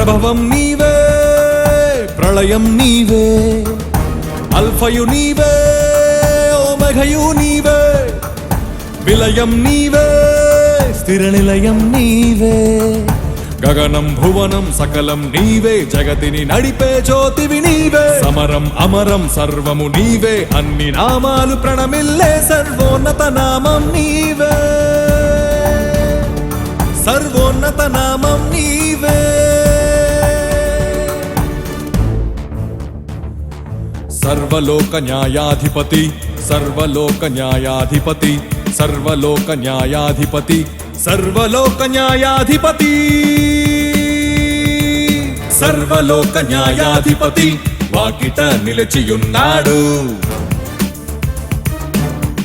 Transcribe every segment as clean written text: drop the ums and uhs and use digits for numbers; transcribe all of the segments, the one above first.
ప్రభవం నీవే, ప్రళయం నీవే, అల్ఫయు నీవే, ఓమఘయు నీవే, విలయం నీవే, స్థిర నిలయం నీవే, గగనం భువనం సకలం నీవే, జగతిని నడిపే జ్యోతివి నీవే, సమరం అమరం సర్వము నీవే, అన్ని నామాలు ప్రణమిల్లే సర్వోన్నత నామం నీవే, సర్వోన్నత నామం నీవే. సర్వలోక న్యాయాధిపతి, సర్వలోక న్యాయాధిపతి, సర్వలోక న్యాయాధిపతి, సర్వలోక న్యాయాధిపతి, సర్వలోక న్యాయాధిపతి వాకిట నిలిచియున్నాడు.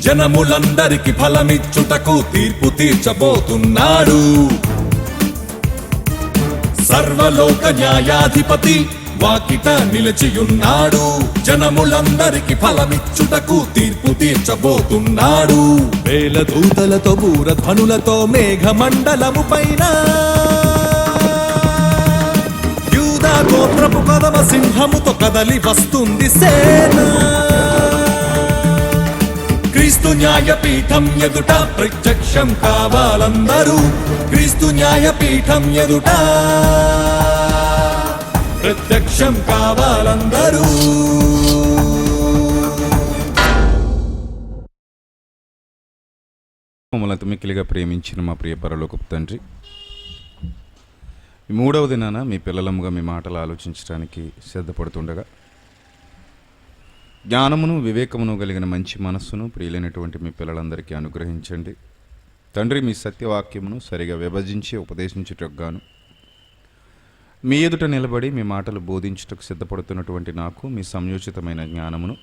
జనములందరికి ఫలమిచ్చుటకు తీర్పు తీర్చబోతున్నాడు. సర్వలోక న్యాయాధిపతి వాకిట నిలిచియున్నాడు. జనములందరికి ఫలమిచ్చుటకు తీర్పు తీర్చబోతున్నాడు. వేల దూతలతో బూరధ్వనులతో మేఘమండలము పైన యూదా గోత్రపు కదమ సింహముతో కదలి వస్తుంది సేన. క్రీస్తు న్యాయపీఠం ఎదుట ప్రత్యక్షం కావాలందరూ, క్రీస్తు న్యాయపీఠం ఎదుట ప్రత్యక్షం కావాలందరూ. మమ్మల్ని మిక్కిలిగా ప్రేమించిన మా ప్రియ పరలోకపు తండ్రి, ఈ 3వ దినాన మీ పిల్లలముగా మీ మాటలు ఆలోచించడానికి సిద్ధపడుతుండగా జ్ఞానమును వివేకమును కలిగిన మంచి మనస్సును ప్రియులైనటువంటి మీ పిల్లలందరికీ అనుగ్రహించండి తండ్రి. మీ సత్యవాక్యమును సరిగా విభజించి ఉపదేశించుటకు గాను మీ ఎదుట నిలబడి మీ మాటలు బోధించుటకు సిద్ధపడుతున్నటువంటి నాకు మీ సంయోచితమైన జ్ఞానమును,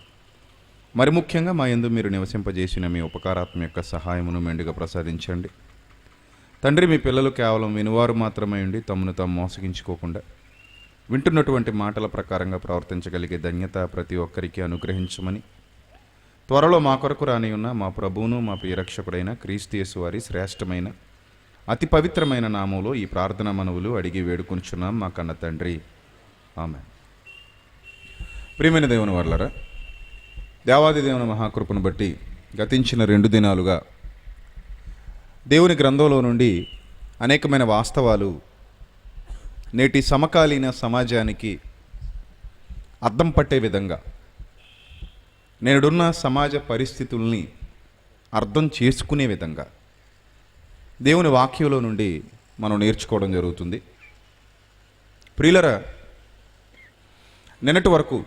మరి ముఖ్యంగా మా యందు మీరు నివసింపజేసిన మీ ఉపకారాత్మ యొక్క సహాయమును మెండుగా ప్రసాదించండి తండ్రి. మీ పిల్లలు కేవలం వినువారు మాత్రమే ఉండి తమను తాము మోసగించుకోకుండా వింటున్నటువంటి మాటల ప్రకారంగా ప్రవర్తించగలిగే ధన్యత ప్రతి ఒక్కరికి అనుగ్రహించమని త్వరలో మా కొరకు రాని ఉన్న మా ప్రభువును మా ప్రియరక్షకుడైన క్రీస్తు యేసు వారి శ్రేష్టమైన అతి పవిత్రమైన నామంలో ఈ ప్రార్థన మనవులు అడిగి వేడుకొంచున్నాం మా కన్న తండ్రి, ఆమేన్. ప్రియమైన దేవుని వర్లరా, దేవాది దేవుని మహాకృపను బట్టి గతించిన 2 దినాలుగా దేవుని గ్రంథంలో నుండి అనేకమైన వాస్తవాలు నేటి సమకాలీన సమాజానికి అద్దం పట్టే విధంగా, నేడున్న సమాజ పరిస్థితుల్ని అర్థం చేసుకునే విధంగా దేవుని వాక్యంలో నుండి మనం నేర్చుకోవడం జరుగుతుంది. ప్రియులరా, నిన్నటి వరకు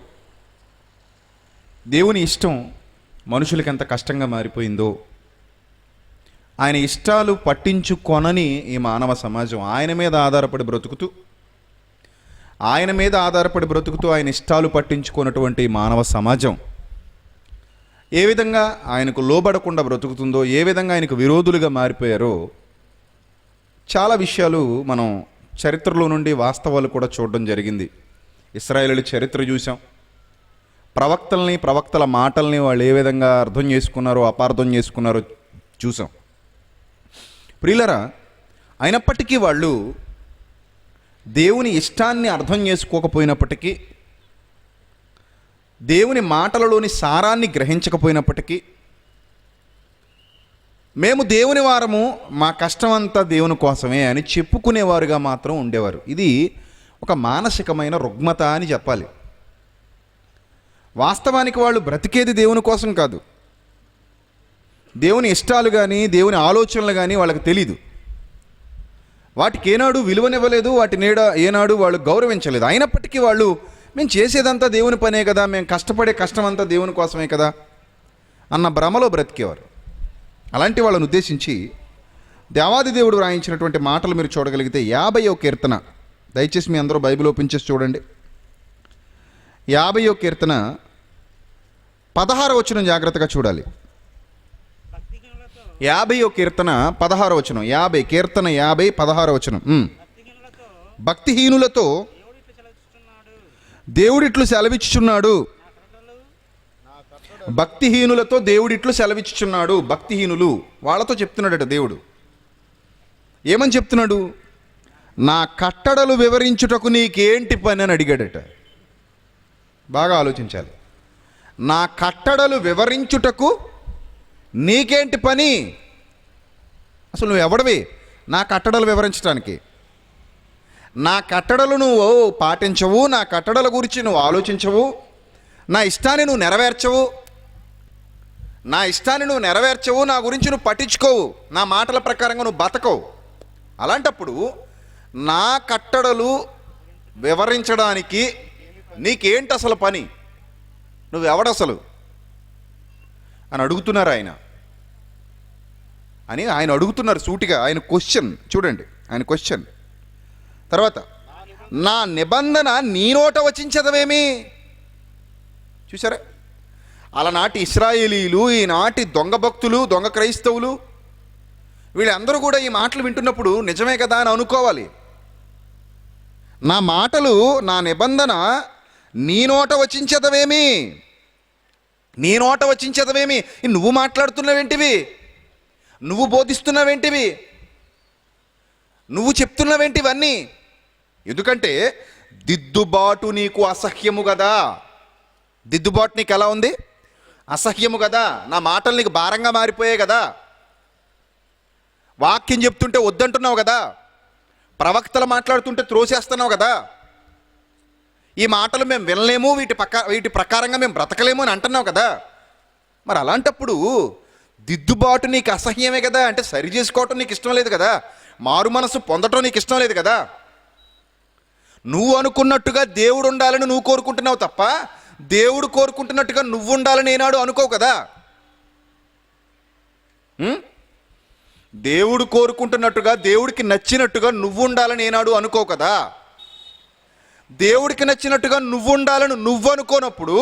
దేవుని ఇష్టం మనుషులకి ఎంత కష్టంగా మారిపోయిందో, ఆయన ఇష్టాలు పట్టించుకొనని ఈ మానవ సమాజం ఆయన మీద ఆధారపడి బ్రతుకుతూ ఆయన ఇష్టాలు పట్టించుకున్నటువంటి మానవ సమాజం ఏ విధంగా ఆయనకు లోబడకుండా బ్రతుకుతుందో, ఏ విధంగా ఆయనకు విరోధులుగా మారిపోయారో చాలా విషయాలు మనం చరిత్రలో నుండి వాస్తవాలు కూడా చూడడం జరిగింది. ఇశ్రాయేలు చరిత్ర చూసాం, ప్రవక్తల మాటల్ని వాళ్ళు ఏ విధంగా అర్థం చేసుకున్నారో అపార్థం చేసుకున్నారో చూసాం. ప్రియులరా, అయినప్పటికీ వాళ్ళు దేవుని ఇష్టాన్ని అర్థం చేసుకోకపోయినప్పటికీ, దేవుని మాటలలోని సారాన్ని గ్రహించకపోయినప్పటికీ, మేము దేవుని వారము, మా కష్టమంతా దేవుని కోసమే అని చెప్పుకునేవారుగా మాత్రం ఉండేవారు. ఇది ఒక మానసికమైన రుగ్మత అని చెప్పాలి. వాస్తవానికి వాళ్ళు బ్రతికేది దేవుని కోసం కాదు. దేవుని ఇష్టాలు కానీ దేవుని ఆలోచనలు కానీ వాళ్ళకి తెలీదు. వాటికి ఏనాడు విలువనివ్వలేదు, ఏనాడు వాళ్ళు గౌరవించలేదు. అయినప్పటికీ వాళ్ళు మేము చేసేదంతా దేవుని పనే కదా, మేము కష్టపడే కష్టమంతా దేవుని కోసమే కదా అన్న భ్రమలో బ్రతికేవారు. అలాంటి వాళ్ళని ఉద్దేశించి దేవాది దేవుడు రాయించినటువంటి మాటలు మీరు చూడగలిగితే 50వ కీర్తన, దయచేసి మీ అందరూ బైబిల్ ఓపెన్ చేసి చూడండి. 50వ కీర్తన 16వ వచనం జాగ్రత్తగా చూడాలి. 50వ కీర్తన 16వ వచనం, 50 కీర్తన 50 16వ వచనం. భక్తిహీనులతో దేవుడిట్లు సెలవిచ్చుచున్నాడు. భక్తిహీనులతో దేవుడిట్లు సెలవిచ్చుచున్నాడు. భక్తిహీనులు వాళ్ళతో చెప్తున్నాడట దేవుడు. ఏమని చెప్తున్నాడు? నా కట్టడలు వివరించుటకు నీకేంటి పని అని అడిగాడట. బాగా ఆలోచించాలి. నా కట్టడలు వివరించుటకు నీకేంటి పని? అసలు నువ్వు ఎవడివి నా కట్టడలు వివరించడానికి? నా కట్టడలు నువ్వు పాటించవు, నా కట్టడల గురించి నువ్వు ఆలోచించవు, నా ఇష్టాన్ని నువ్వు నెరవేర్చవు, నా గురించి నువ్వు పట్టించుకోవు, నా మాటల ప్రకారంగా నువ్వు బతకవు. అలాంటప్పుడు నా కట్టడలు వివరించడానికి నీకేంటి అసలు పని? నువ్వెవడసలు అని అడుగుతున్నారు ఆయన అడుగుతున్నారు సూటిగా. ఆయన క్వశ్చన్ చూడండి, ఆయన క్వశ్చన్. తర్వాత, నా నిబంధన నీ నోట వచించదవేమి? చూసారా, అలనాటి ఇశ్రాయేలీలు, ఈనాటి దొంగ భక్తులు, దొంగ క్రైస్తవులు, వీళ్ళందరూ కూడా ఈ మాటలు వింటున్నప్పుడు నిజమే కదా అని అనుకోవాలి. నా మాటలు, నా నిబంధన నీ నోట వచించదవేమి? నీ నోట వచించదవేమి? నువ్వు మాట్లాడుతున్నవేంటివి? నువ్వు బోధిస్తున్నవేంటివి? నువ్వు చెప్తున్నవేంటివన్నీ? ఎందుకంటే దిద్దుబాటు నీకు అసహ్యము కదా. దిద్దుబాటు నీకు ఎలా ఉంది? అసహ్యము కదా. నా మాటలు నీకు భారంగా మారిపోయాయి కదా. వాక్యం చెప్తుంటే వద్దంటున్నావు కదా. ప్రవక్తలు మాట్లాడుతుంటే త్రోసేస్తున్నావు కదా. ఈ మాటలు మేము వినలేము, వీటి ప్రకారంగా మేము బ్రతకలేము అని అంటున్నావు కదా. మరి అలాంటప్పుడు దిద్దుబాటు నీకు అసహ్యమే కదా. అంటే సరి చేసుకోవటం నీకు ఇష్టం లేదు కదా. మారు మనసు పొందటం నీకు ఇష్టం లేదు కదా. నువ్వు అనుకున్నట్టుగా దేవుడు ఉండాలని నువ్వు కోరుకుంటున్నావు తప్ప దేవుడు కోరుకుంటున్నట్టుగా నువ్వు ఉండాలని ఏనాడు అనుకోవు కదా. దేవుడు కోరుకుంటున్నట్టుగా, దేవుడికి నచ్చినట్టుగా నువ్వు ఉండాలని ఏనాడు అనుకోవు కదా. దేవుడికి నచ్చినట్టుగా నువ్వు ఉండాలని నువ్వు అనుకోనప్పుడు,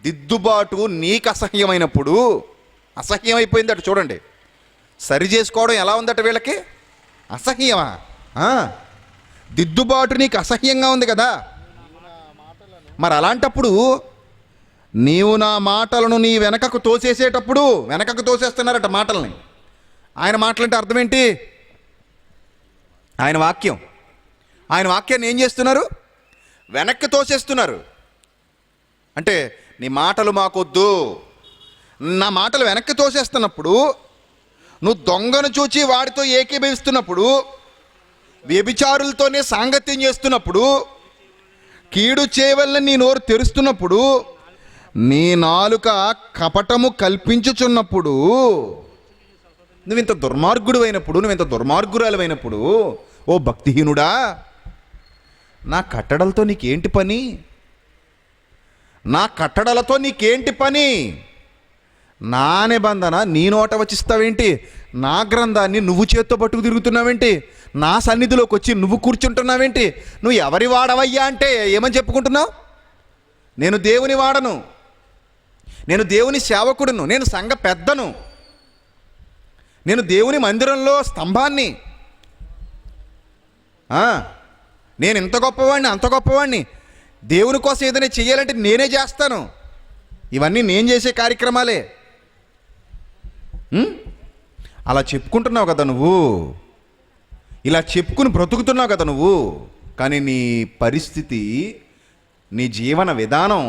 దిద్దుబాటు నీకు అసహ్యమైనప్పుడు, అసహ్యమైపోయింది అటు చూడండి. సరి చేసుకోవడం ఎలా ఉందట వీళ్ళకి? అసహ్యమా? దిద్దుబాటు నీకు అసహ్యంగా ఉంది కదా. మరి అలాంటప్పుడు నీవు నా మాటలను నీ వెనకకు తోసేసేటప్పుడు, వెనకకు తోసేస్తున్నారట మాటల్ని. ఆయన మాటలంటే అర్థం ఏంటి? ఆయన వాక్యాన్ని ఏం చేస్తున్నారు? వెనక్కి తోసేస్తున్నారు. అంటే నీ మాటలు మాకొద్దు, నా మాటలు వెనక్కి తోసేస్తున్నప్పుడు, నువ్వు దొంగను చూచి వాడితో ఏకీభవిస్తున్నప్పుడు, వ్యభిచారులతోనే సాంగత్యం చేస్తున్నప్పుడు, కీడు చేయవలని నీ నోరు తెరుస్తున్నప్పుడు, నీ నాలుక కపటము కల్పించుచున్నప్పుడు, నువ్వింత దుర్మార్గుడు అయినప్పుడు, నువ్వింత దుర్మార్గురాలు అయినప్పుడు, ఓ భక్తిహీనుడా, నా కట్టడలతో నీకేంటి పని? నా కట్టడలతో నీకేంటి పని? నా నిబంధన నీ నోట వచిస్తావేంటి? నా గ్రంథాన్ని నువ్వు చేత్తో పట్టుకు తిరుగుతున్నావేంటి? నా సన్నిధిలోకి వచ్చి నువ్వు కూర్చుంటున్నావేంటి? నువ్వు ఎవరి వాడవయ్యా అంటే ఏమని చెప్పుకుంటున్నావు? నేను దేవుని వాడను, నేను దేవుని సేవకుడును, నేను సంఘ పెద్దను, నేను దేవుని మందిరంలో స్తంభాన్ని, నేను ఇంత గొప్పవాడిని, అంత గొప్పవాడిని, దేవుని కోసం ఏదైనా చెయ్యాలంటే నేనే చేస్తాను. ఇవన్నీ నేను చేసే కార్యక్రమాలే. అలా చెప్పుకుంటున్నావు కదా నువ్వు, ఇలా చెప్పుకుని బ్రతుకుతున్నావు కదా నువ్వు. కానీ నీ పరిస్థితి, నీ జీవన విధానం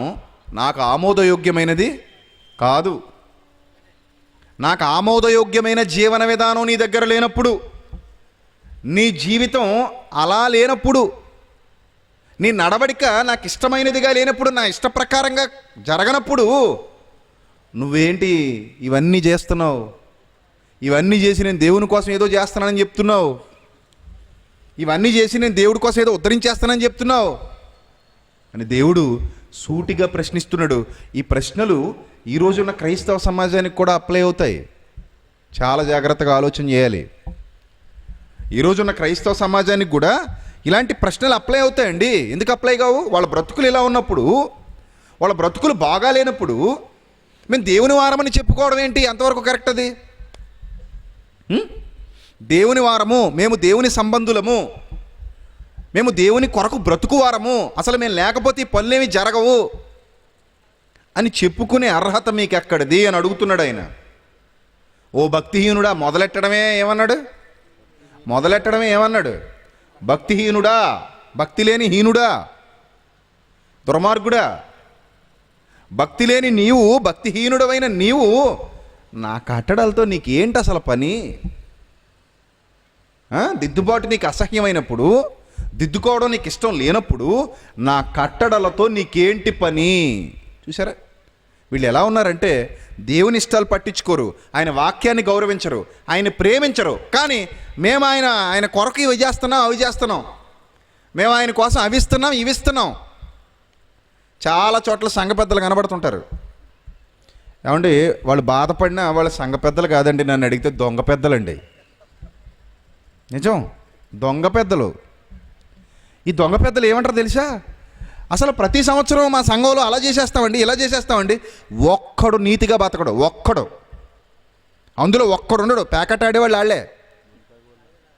నాకు ఆమోదయోగ్యమైనది కాదు. నాకు ఆమోదయోగ్యమైన జీవన విధానం నీ దగ్గర లేనప్పుడు, నీ జీవితం అలా లేనప్పుడు, నీ నడవడిక నాకు ఇష్టమైనదిగా లేనప్పుడు, నా ఇష్ట ప్రకారంగా జరగనప్పుడు నువ్వేంటి ఇవన్నీ చేస్తున్నావు? ఇవన్నీ చేసి నేను దేవుని కోసం ఏదో చేస్తున్నానని చెప్తున్నావు. ఇవన్నీ చేసి నేను దేవుడి కోసం ఏదో ఉద్ధరించేస్తానని చెప్తున్నావు అని దేవుడు సూటిగా ప్రశ్నిస్తున్నాడు. ఈ ప్రశ్నలు ఈరోజున్న క్రైస్తవ సమాజానికి కూడా అప్లై అవుతాయి. చాలా జాగ్రత్తగా ఆలోచన చేయాలి. ఈరోజున్న క్రైస్తవ సమాజానికి కూడా ఇలాంటి ప్రశ్నలు అప్లై అవుతాయండి. ఎందుకు అప్లై కావు? వాళ్ళ బ్రతుకులు ఇలా ఉన్నప్పుడు, వాళ్ళ బ్రతుకులు బాగా లేనప్పుడు మేము దేవుని వారమని చెప్పుకోవడం ఏంటి? అంతవరకు కరెక్ట్ అది? దేవుని వారము, మేము దేవుని సంబంధులము, మేము దేవుని కొరకు బ్రతుకువారము, అసలు మేము లేకపోతే ఈ పనులేమి జరగవు అని చెప్పుకునే అర్హత మీకు ఎక్కడిది అని అడుగుతున్నాడు ఆయన. ఓ భక్తిహీనుడా, మొదలెట్టడమే ఏమన్నాడు? మొదలెట్టడమే ఏమన్నాడు? భక్తిహీనుడా, భక్తి లేని హీనుడా, దుర్మార్గుడా, భక్తి లేని నీవు, భక్తిహీనుడవైన నీవు నా కట్టడలతో నీకేంటి అసలు పని? దిద్దుబాటు నీకు అసహ్యమైనప్పుడు, దిద్దుకోవడం నీకు ఇష్టం లేనప్పుడు నా కట్టడలతో నీకేంటి పని? చూసారా వీళ్ళు ఎలా ఉన్నారంటే దేవుని ఇష్టాలు పట్టించుకోరు, ఆయన వాక్యాన్ని గౌరవించరు, ఆయన ప్రేమించరు. కానీ మేము ఆయన కొరకు ఇవి చేస్తున్నాం, అవి చేస్తున్నాం, మేము ఆయన కోసం అవి ఇస్తున్నాం, ఇవి ఇస్తున్నాం. చాలా చోట్ల సంఘ పెద్దలు కనబడుతుంటారు. ఏమండి వాళ్ళు బాధపడినా వాళ్ళ సంఘ పెద్దలు కాదండి, నన్ను అడిగితే దొంగ పెద్దలండి. నిజం, దొంగ పెద్దలు. ఈ దొంగ పెద్దలు ఏమంటారు తెలుసా? అసలు ప్రతి సంవత్సరం మా సంఘంలో అలా చేసేస్తామండి, ఇలా చేసేస్తామండి. ఒక్కడు నీతిగా బతకడు, ఒక్కడు. అందులో ఒక్కడు ఉండడు. ప్యాకెట్ ఆడేవాళ్ళు వాళ్ళే,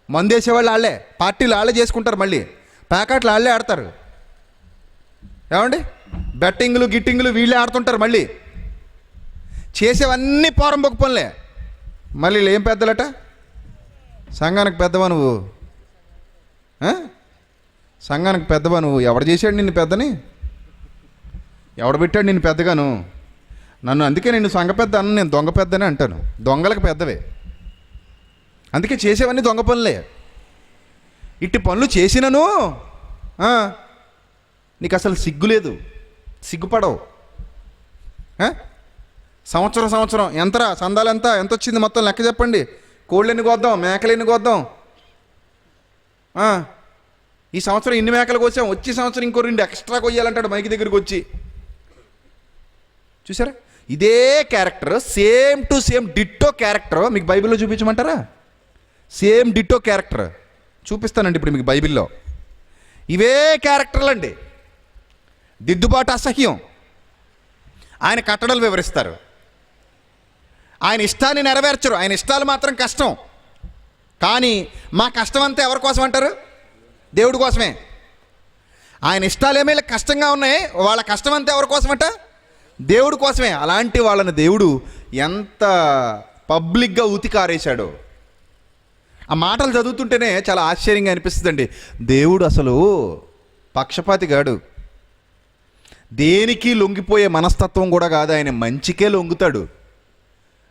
మందేసేవాళ్ళు వాళ్ళే, పార్టీలు వాళ్ళే చేసుకుంటారు, మళ్ళీ ప్యాకెట్లు వాళ్ళే ఆడతారు. ఏమండి బెట్టింగ్లు గిట్టింగ్లు వీళ్ళే ఆడుతుంటారు. మళ్ళీ చేసేవన్నీ పోరంబొక్క పనులే. మళ్ళీ ఏం పెద్దలట? సంఘానికి పెద్దవా నువ్వు? సంఘానికి పెద్దవా నువ్వు? ఎవడు చేశాడు నిన్ను పెద్దని? ఎవడు పెట్టాడు నిన్ను పెద్దగాను? నన్ను అందుకే నేను సంఘ పెద్ద అన్న, నేను దొంగ పెద్దనే అంటాను. దొంగలకు పెద్దవే. అందుకే చేసేవన్నీ దొంగ పనులే. ఇట్టి పనులు చేసినను నీకు అసలు సిగ్గు లేదు, సిగ్గుపడవు. సంవత్సరం ఎంతరా సందాలు ఎంత వచ్చింది మొత్తం లెక్క చెప్పండి. కోళ్ళు ఎన్ని కోద్దాం, మేకలు ఎన్ని కోద్దాం? ఈ సంవత్సరం ఇన్ని మేకలు కోసాం, వచ్చే సంవత్సరం ఇంకో 2 ఎక్స్ట్రా కొయ్యాలంటాడు మైకి దగ్గరికి వచ్చి. చూసారా ఇదే character, same to same ditto character మీకు బైబిల్లో చూపించమంటారా? సేమ్ డిట్టో క్యారెక్టర్ చూపిస్తానండి ఇప్పుడు మీకు బైబిల్లో. ఇవే క్యారెక్టర్లు అండి. దిద్దుబాటు అసహ్యం, ఆయన కట్టడలు వివరిస్తారు, ఆయన ఇష్టాన్ని నెరవేర్చరు. ఆయన ఇష్టాలు మాత్రం కష్టం. కానీ మా కష్టం అంతా ఎవరి కోసం అంటారు? దేవుడి కోసమే. ఆయన ఇష్టాలు ఏమీ కష్టంగా ఉన్నాయి, వాళ్ళ కష్టం అంతా ఎవరి కోసమట? దేవుడి కోసమే. అలాంటి వాళ్ళని దేవుడు ఎంత పబ్లిక్గా ఉతికారేశాడో. ఆ మాటలు చదువుతుంటేనే చాలా ఆశ్చర్యంగా అనిపిస్తుందండి. దేవుడు అసలు పక్షపాతి గాడు, దేనికి లొంగిపోయే మనస్తత్వం కూడా కాదు. ఆయన మంచికే లొంగుతాడు.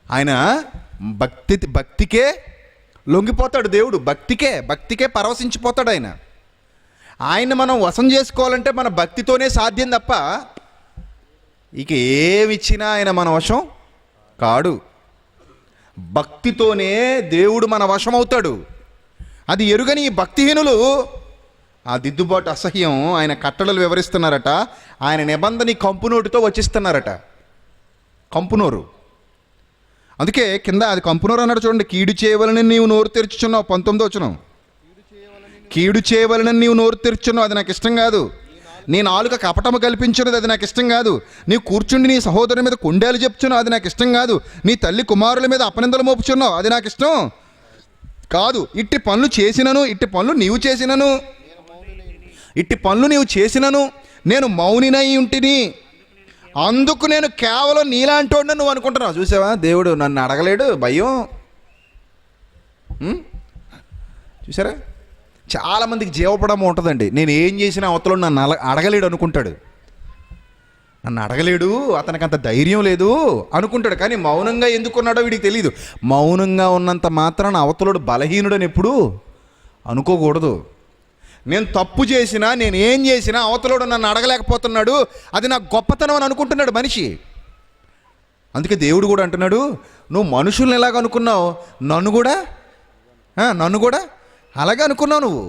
ఆయన భక్తికే లొంగిపోతాడు దేవుడు. భక్తికే పరవశించిపోతాడు ఆయన. ఆయన్ని మనం వశం చేసుకోవాలంటే మన భక్తితోనే సాధ్యం తప్ప ఇక ఏమిచ్చినా ఆయన మన వశం కాడు. భక్తితోనే దేవుడు మన వశం అవుతాడు. అది ఎరుగని ఈ భక్తిహీనులు ఆ దిద్దుబాటు అసహ్యం, ఆయన కట్టడలు వివరిస్తున్నారట. ఆయన నిబంధన కంపునోటితో వచ్చిస్తున్నారట. కంపునోరు. అందుకే కింద అది కంపునోరు అన్నాడు చూడండి. కీడు చేయవలని నీవు నోరు తెరుచుచున్నావు. 19వ వచనం. కీడు చేయవలని నీవు నోరు తెరుచున్నావు, అది నాకు ఇష్టం కాదు. నీ నాలుక కపటము కల్పించున్నది, అది నాకు ఇష్టం కాదు. నీవు కూర్చుండి నీ సహోదరుని మీద కొండేలు చెప్తున్నావు, అది నాకు ఇష్టం కాదు. నీ తల్లి కుమారుల మీద అపనిందలు మోపుచున్నావు, అది నాకు ఇష్టం కాదు. ఇట్టి పనులు చేసినను, ఇట్టి పనులు నీవు చేసినను, ఇట్టి పనులు నీవు చేసినను నేను మౌనినై ఉంటిని, అందుకు నేను కేవలం నీలాంటోడిని నువ్వు అనుకుంటున్నావు. చూసావా, దేవుడు నన్ను అడగలేడు, భయం. చూసారా, చాలామందికి జీవపడం ఉంటుందండి. నేను ఏం చేసినా అవతల నన్ను అడగలేడు అనుకుంటాడు. నన్ను అడగలేడు, అతనికి అంత ధైర్యం లేదు అనుకుంటాడు. కానీ మౌనంగా ఎందుకున్నాడో వీడికి తెలియదు. మౌనంగా ఉన్నంత మాత్రాన అవతలుడు బలహీనుడని ఎప్పుడు అనుకోకూడదు. నేను తప్పు చేసినా, నేను ఏం చేసినా అవతలోడు నన్ను అడగలేకపోతున్నాడు, అది నాకు గొప్పతనం అని అనుకుంటున్నాడు మనిషి. అందుకే దేవుడు కూడా అంటున్నాడు, నువ్వు మనుషుల్ని ఎలాగ అనుకున్నావు, నన్ను కూడా అలాగే అనుకున్నావు నువ్వు.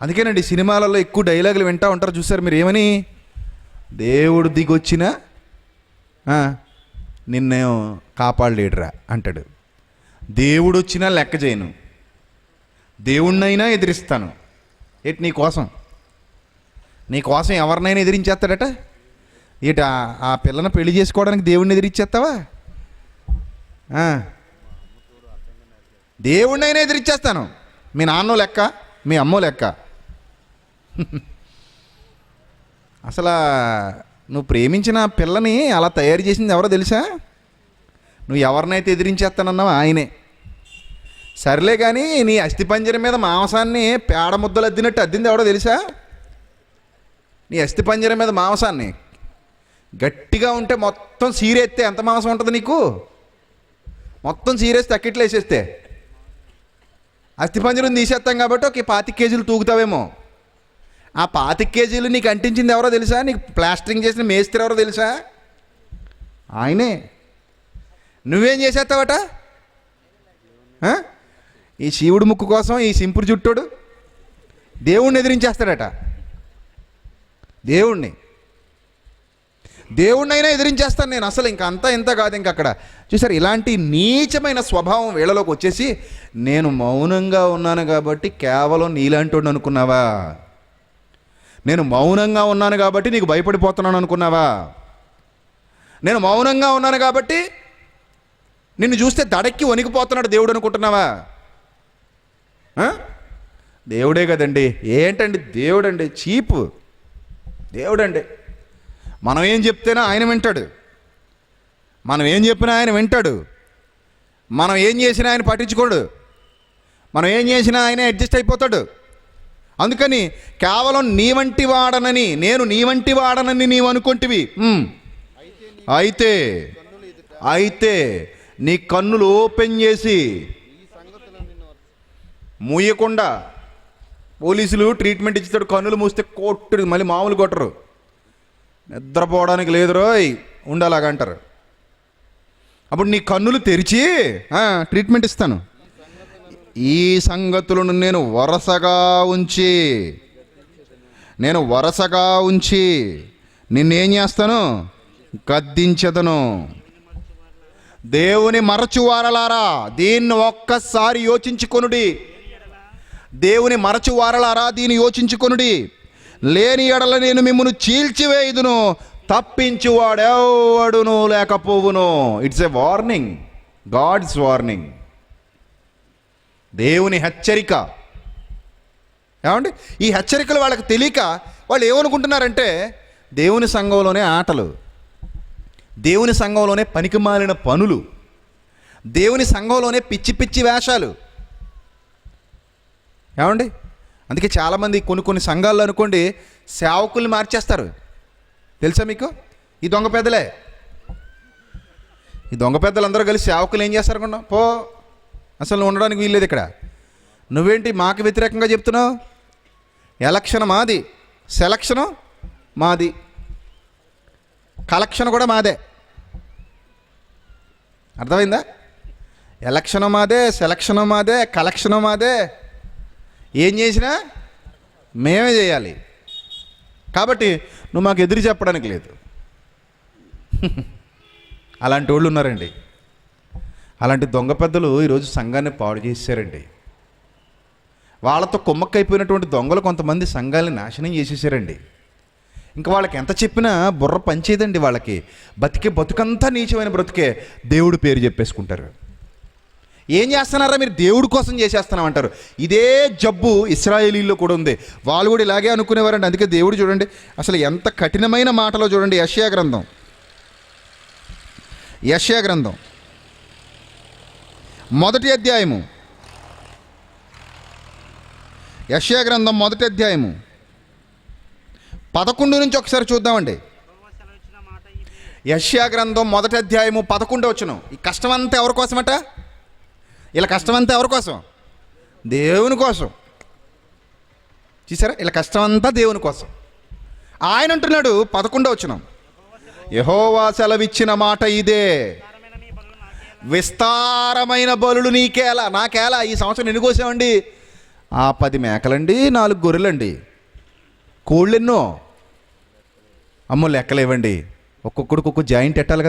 అందుకేనండి సినిమాలలో ఎక్కువ డైలాగులు వింటూ ఉంటారు చూసారు మీరు. ఏమని? దేవుడు దిగొచ్చినా నిన్నే కాపాడలేడురా అంటాడు. దేవుడు వచ్చినా లెక్క చేయను, దేవుణ్ణైనా ఎదిరిస్తాను. ఏంటి నీ కోసం ఎవరినైనా ఎదిరించేస్తాడట. ఏంటి ఆ పిల్లని పెళ్లి చేసుకోవడానికి దేవుణ్ణి ఎదిరించేస్తావా? దేవుణ్ణైనా ఎదిరించేస్తాను. మీ నాన్నో లెక్క, మీ అమ్మో లెక్క. అసలు నువ్వు ప్రేమించిన పిల్లని అలా తయారు చేసింది ఎవరో తెలుసా? నువ్వు ఎవరినైతే ఎదిరించేస్తానన్నావో ఆయనే. సర్లే కానీ నీ అస్థిపంజరం మీద మాంసాన్ని పేడ ముద్దలు అద్దినట్టు అద్దింది ఎవడో తెలుసా? నీ అస్థిపంజరం మీద మాంసాన్ని గట్టిగా ఉంటే మొత్తం సీరేస్తే ఎంత మాంసం ఉంటుంది నీకు? మొత్తం సీరేస్తే అక్కిట్లో వేసేస్తే అస్థిపంజరం తీసేస్తాం కాబట్టి ఒక 25 కేజీలు తూగుతావేమో. ఆ 25 కేజీలు నీకు అంటించింది ఎవరో తెలుసా? నీకు ప్లాస్టరింగ్ చేసిన మేస్త్రి ఎవరో తెలుసా? ఆయనే. నువ్వేం చేసేస్తావట? ఈ శివుడు ముక్కు కోసం ఈ సింపుడు జుట్టోడు దేవుణ్ణి ఎదిరించేస్తాడట. దేవుణ్ణైనా ఎదిరించేస్తాను నేను. అసలు ఇంక అంతా ఇంత కాదు. ఇంక అక్కడ చూసారు, ఇలాంటి నీచమైన స్వభావం వీళ్ళలోకి వచ్చేసి నేను మౌనంగా ఉన్నాను కాబట్టి కేవలం నీలాంటోడు అనుకున్నావా? నేను మౌనంగా ఉన్నాను కాబట్టి నీకు భయపడిపోతున్నాను అనుకున్నావా? నేను మౌనంగా ఉన్నాను కాబట్టి నిన్ను చూస్తే దడక్కి వణికిపోతున్నాడు దేవుడు అనుకుంటున్నావా? దేవుడే కదండి. ఏంటండి దేవుడండి? చీపు దేవుడండి. మనం ఏం చెప్తేనే ఆయన వింటాడు. మనం ఏం చెప్పినా ఆయన వింటాడు. మనం ఏం చేసినా ఆయన పట్టించుకోడు. మనం ఏం చేసినా ఆయన అడ్జస్ట్ అయిపోతాడు. అందుకని కేవలం నీ వంటి వాడనని, నేను నీ వంటి వాడనని నీవు అనుకుంటివి. అయితే నీ కన్నులు ఓపెన్ చేసి మూయకుండా, పోలీసులు ట్రీట్మెంట్ ఇచ్చేటాడు కన్నులు మూస్తే కొట్టుడు, మళ్ళీ మామూలు కొట్టరు. నిద్రపోవడానికి లేదు రోయ్ ఉండలాగంటారు. అప్పుడు నీ కన్నులు తెరిచి ట్రీట్మెంట్ ఇస్తాను. ఈ సంగతులను నేను వరసగా ఉంచి నిన్నేం చేస్తాను? గద్దించదను. దేవుని మరచువారలారా దీన్ని ఒక్కసారి యోచించుకొనుడి. దేవుని మరచువారలారా దీన్ని యోచించుకొనుడి. లేని ఎడల నేను మిమ్మల్ని చీల్చివేయుదును, తప్పించువాడెవడును లేకపోవును. It's a warning, God's warning. దేవుని హెచ్చరిక. ఏమండి, ఈ హెచ్చరికలు వాళ్ళకి తెలియక వాళ్ళు ఏమనుకుంటున్నారంటే దేవుని సంఘంలోనే ఆటలు, దేవుని సంఘంలోనే పనికిమాలిన పనులు, దేవుని సంఘంలోనే పిచ్చి పిచ్చి వేషాలు. ఏమండి, అందుకే చాలామంది కొన్ని సంఘాల్లో అనుకోండి సేవకుల్ని మార్చేస్తారు. తెలుసా మీకు? ఈ దొంగ పెద్దలే. ఈ దొంగ పెద్దలు అందరూ కలిసి సేవకులు ఏం చేస్తారు అనుకున్నా? పో, అసలు నువ్వు ఉండడానికి వీల్లేదు ఇక్కడ. నువ్వేంటి మాకు వ్యతిరేకంగా చెప్తున్నావు? ఎలక్షన్ మాది, సెలక్షను మాది, కలెక్షన్ కూడా మాదే. అర్థమైందా? ఎలక్షను మాదే, సెలక్షను మాదే, కలెక్షను మాదే. ఏం చేసినా మేమే చేయాలి. కాబట్టి నువ్వు మాకు ఎదురు చెప్పడానికి లేదు. అలాంటి వాళ్ళు ఉన్నారండి. అలాంటి దొంగ పెద్దలు ఈరోజు సంఘాన్ని పాడు చేశారండి. వాళ్ళతో కుమ్మక్కైపోయినటువంటి దొంగలు కొంతమంది సంఘాన్ని నాశనం చేసేసారండి. ఇంకా వాళ్ళకి ఎంత చెప్పినా బుర్ర పనిచేయదండి. వాళ్ళకి బతుకంతా నీచమైన బ్రతుకే. దేవుడు పేరు చెప్పేసుకుంటారు. ఏం చేస్తున్నారా మీరు? దేవుడి కోసం చేసేస్తున్నామంటారు. ఇదే జబ్బు ఇశ్రాయేలీల్లో కూడా ఉంది. వాళ్ళు కూడా ఇలాగే అనుకునేవారండి. అందుకే దేవుడు చూడండి అసలు ఎంత కఠినమైన మాటలో చూడండి. యెషయా గ్రంథం 1వ అధ్యాయము. యెషయా గ్రంథం 1వ అధ్యాయము 11 నుంచి ఒకసారి చూద్దామండి. యెషయా గ్రంథం 1వ అధ్యాయము 11వ వచనం. ఈ కష్టమంతా ఎవరి కోసమట? ఇలా కష్టమంతా ఎవరి కోసం? దేవుని కోసం. చూసారా, ఇలా కష్టమంతా దేవుని కోసం. ఆయన అంటున్నాడు 11వ వచనం, యెహోవా సెలవిచ్చిన మాట ఇదే, విస్తారమైన బలులు నీకేలా నాకేలా. ఈ సంవత్సరం ఎన్ని కోసామండి? 10 మేకలండి, 4 గొర్రెలండి, కోళ్ళెన్నో. అమ్మో లెక్కలేవండి. ఒక్కొక్కడికి ఒక్కొక్క జాయింట్ ఎట్టాలి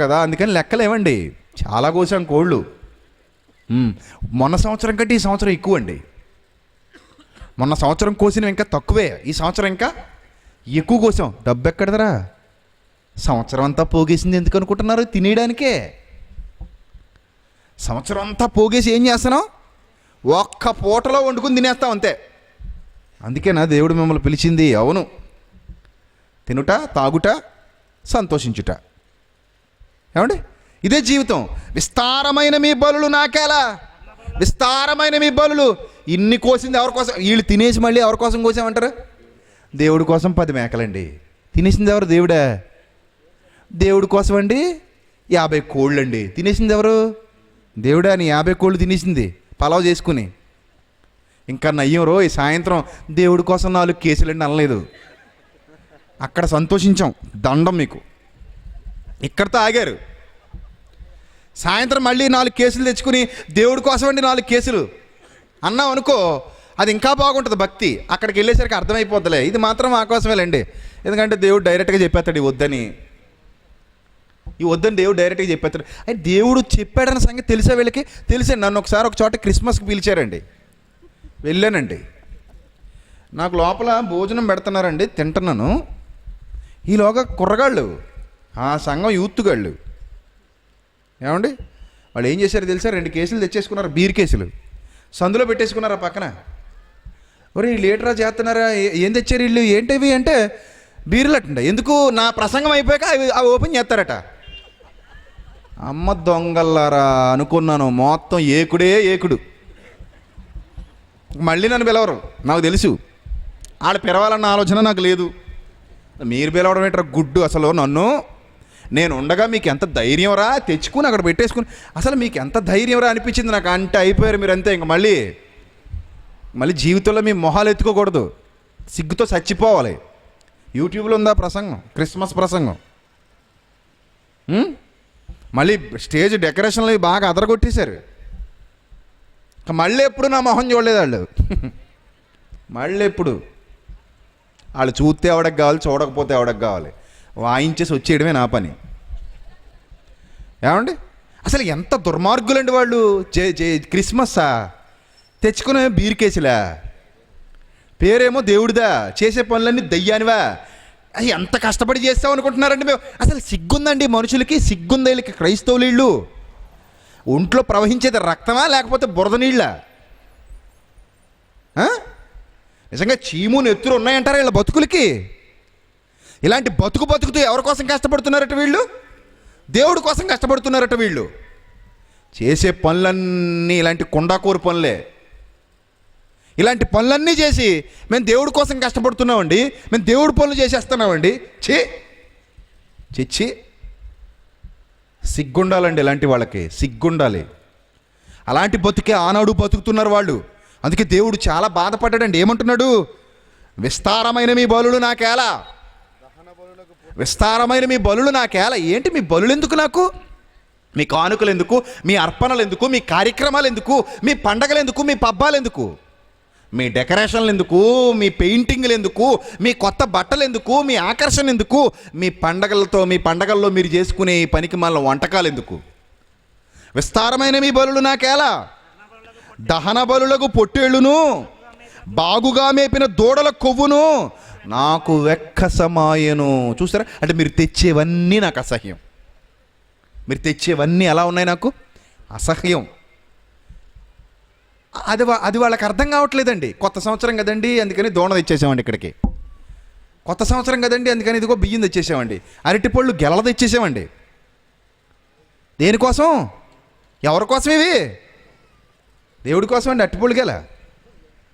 కదా, అందుకని లెక్కలేవండి. చాలా కోసాం కోళ్ళు. మొన్న సంవత్సరం కంటే ఈ సంవత్సరం ఎక్కువ అండి. మొన్న సంవత్సరం కోసినవి ఇంకా తక్కువే, ఈ సంవత్సరం ఇంకా ఎక్కువ కోసాం. డబ్బు ఎక్కడదరా? సంవత్సరం అంతా పోగేసింది ఎందుకు అనుకుంటున్నారు? తినేయడానికే. సంవత్సరం అంతా పోగేసి ఏం చేస్తున్నాం? ఒక్క పూటలో వండుకుని తినేస్తాం అంతే. అందుకేనా దేవుడు మిమ్మల్ని పిలిచింది? అవును, తినుట, తాగుట, సంతోషించుట. ఏమండి, ఇదే జీవితం. విస్తారమైన మీ బలులు నాకేలా, విస్తారమైన మీ బలులు. ఇన్ని కోసింది ఎవరి కోసం? వీళ్ళు తినేసి మళ్ళీ ఎవరి కోసం కోసామంటారు? దేవుడి కోసం 10 మేకలండి. తినేసింది ఎవరు? దేవుడా. దేవుడి కోసం అండి 50 కోళ్ళండి. తినేసింది ఎవరు? దేవుడా. నీ 50 కోళ్ళు తినేసింది పలావ్ చేసుకుని. ఇంకా నయ్యం రో, ఈ సాయంత్రం దేవుడి కోసం 4 కేసులండి అనలేదు. అక్కడ సంతోషించాం, దండం మీకు. ఇక్కడితో ఆగారు. సాయంత్రం మళ్ళీ 4 కేసులు తెచ్చుకుని దేవుడి కోసం అండి 4 కేసులు అన్నాం అనుకో, అది ఇంకా బాగుంటుంది భక్తి. అక్కడికి వెళ్ళేసరికి అర్థమైపోద్దిలే, ఇది మాత్రం మా కోసమేలండి. ఎందుకంటే దేవుడు డైరెక్ట్గా చెప్పేస్తాడు ఈ వద్దని. ఈ వద్దని దేవుడు డైరెక్ట్గా చెప్పేస్తాడు. అయితే దేవుడు చెప్పాడన్న సంగతి తెలిసే వీళ్ళకి తెలిసండి. నన్ను ఒకసారి ఒక చోట క్రిస్మస్కి పిలిచారండి, వెళ్ళానండి. నాకు లోపల భోజనం పెడుతున్నారండి, తింటున్నాను. ఈలోగా కుర్రగాళ్ళు, ఆ సంఘం యూత్గాళ్ళు ఏమండి, వాళ్ళు ఏం చేశారు తెలుసా? 2 కేసులు తెచ్చేసుకున్నారు, బీర్ కేసులు సందులో పెట్టేసుకున్నారు ఆ పక్కన. ఒరే వీళ్ళు ఏట్రా చేస్తున్నారా, ఏం తెచ్చారు వీళ్ళు, ఏంటివి అంటే బీర్లు అట్టండి. ఎందుకు? నా ప్రసంగం అయిపోయాక అవి ఓపెన్ చేస్తారట. అమ్మ దొంగల్లారా అనుకున్నాను. మొత్తం ఏకుడే ఏకుడు. మళ్ళీ నన్ను పిలవరు, నాకు తెలుసు. ఆడ పిలవాలన్న ఆలోచన నాకు లేదు. మీరు పిలవడం ఏంట్రా గుడ్డు అసలు నన్ను. నేను ఉండగా మీకు ఎంత ధైర్యం రా, తెచ్చుకుని అక్కడ పెట్టేసుకుని. అసలు మీకు ఎంత ధైర్యం రా అనిపించింది నాకు. అంటే అయిపోయారు మీరు అంతే. ఇంక మళ్ళీ జీవితంలో మీ మొహాలు ఎత్తుకోకూడదు, సిగ్గుతో చచ్చిపోవాలి. యూట్యూబ్లో ఉందా ప్రసంగం, క్రిస్మస్ ప్రసంగం. మళ్ళీ స్టేజ్ డెకరేషన్లు బాగా అదరగొట్టేశారు. మళ్ళీ ఎప్పుడు నా మొహం చూడలేదు వాళ్ళు. మళ్ళీ ఎప్పుడు వాళ్ళు చూస్తే ఎవడకు కావాలి, చూడకపోతే ఎవడకు కావాలి, వాయించేసి వచ్చేయడమే నా పని. ఏమండి అసలు ఎంత దుర్మార్గులండి వాళ్ళు. క్రిస్మస్సా తెచ్చుకునే బీర్ కేసులా, పేరేమో దేవుడిదా, చేసే పనులన్నీ దయ్యానివా. అది ఎంత కష్టపడి చేస్తాం అనుకుంటున్నారండి మేము. అసలు సిగ్గుందండి మనుషులకి, సిగ్గుంది వీళ్ళకి. క్రైస్తవులు వీళ్ళు ఒంట్లో ప్రవహించేది రక్తమా లేకపోతే బురద నీళ్ళ? నిజంగా చీము నెత్తురు ఉన్నాయంటారా వీళ్ళ బతుకులకి? ఇలాంటి బతుకుతూ ఎవరి కోసం కష్టపడుతున్నారట వీళ్ళు? దేవుడి కోసం కష్టపడుతున్నారట వీళ్ళు. చేసే పనులన్నీ ఇలాంటి కొండాకూరు పనులే. ఇలాంటి పనులన్నీ చేసి మేము దేవుడి కోసం కష్టపడుతున్నామండి, మేము దేవుడి పనులు చేసేస్తున్నామండి. చిచ్చి సిగ్గుండాలండి. ఇలాంటి వాళ్ళకి సిగ్గుండాలి. అలాంటి బతుకే ఆనాడు బతుకుతున్నారు వాళ్ళు. అందుకే దేవుడు చాలా బాధపడ్డాడండి. ఏమంటున్నాడు? విస్తారమైన మీ బలులు నాకేలా, విస్తారమైన మీ బలులు నాకేలా. ఏంటి మీ బలులు ఎందుకు నాకు? మీ కానుకలు ఎందుకు? మీ అర్పణలు ఎందుకు? మీ కార్యక్రమాలు ఎందుకు? మీ పండగలు ఎందుకు? మీ పబ్బాలు ఎందుకు? మీ డెకరేషన్లు ఎందుకు? మీ పెయింటింగ్లు ఎందుకు? మీ కొత్త బట్టలు ఎందుకు? మీ ఆకర్షణ ఎందుకు? మీ పండగల్లో మీరు చేసుకునే ఈ పనికి మళ్ళీ వంటకాలు ఎందుకు? విస్తారమైన మీ బలులు నాకేలా, దహన బలులకు పొట్టేళ్ళును, బాగుగా మేపిన దూడల కొవ్వును నాకు వెక్కసమాయను. చూసారా? అంటే మీరు తెచ్చేవన్నీ నాకు అసహ్యం. మీరు తెచ్చేవన్నీ ఎలా ఉన్నాయి? నాకు అసహ్యం. అది వాళ్ళకి అర్థం కావట్లేదండి. కొత్త సంవత్సరం కదండి అందుకని దోణ తెచ్చేసామండి ఇక్కడికి. కొత్త సంవత్సరం కదండి అందుకని ఇదిగో బియ్యం తెచ్చేసామండి. అరటిపళ్ళు గెలలు తెచ్చేసామండి. దేనికోసం? ఎవరి కోసం ఇవి? దేవుడి కోసం అండి. అరటిపళ్ళు గెల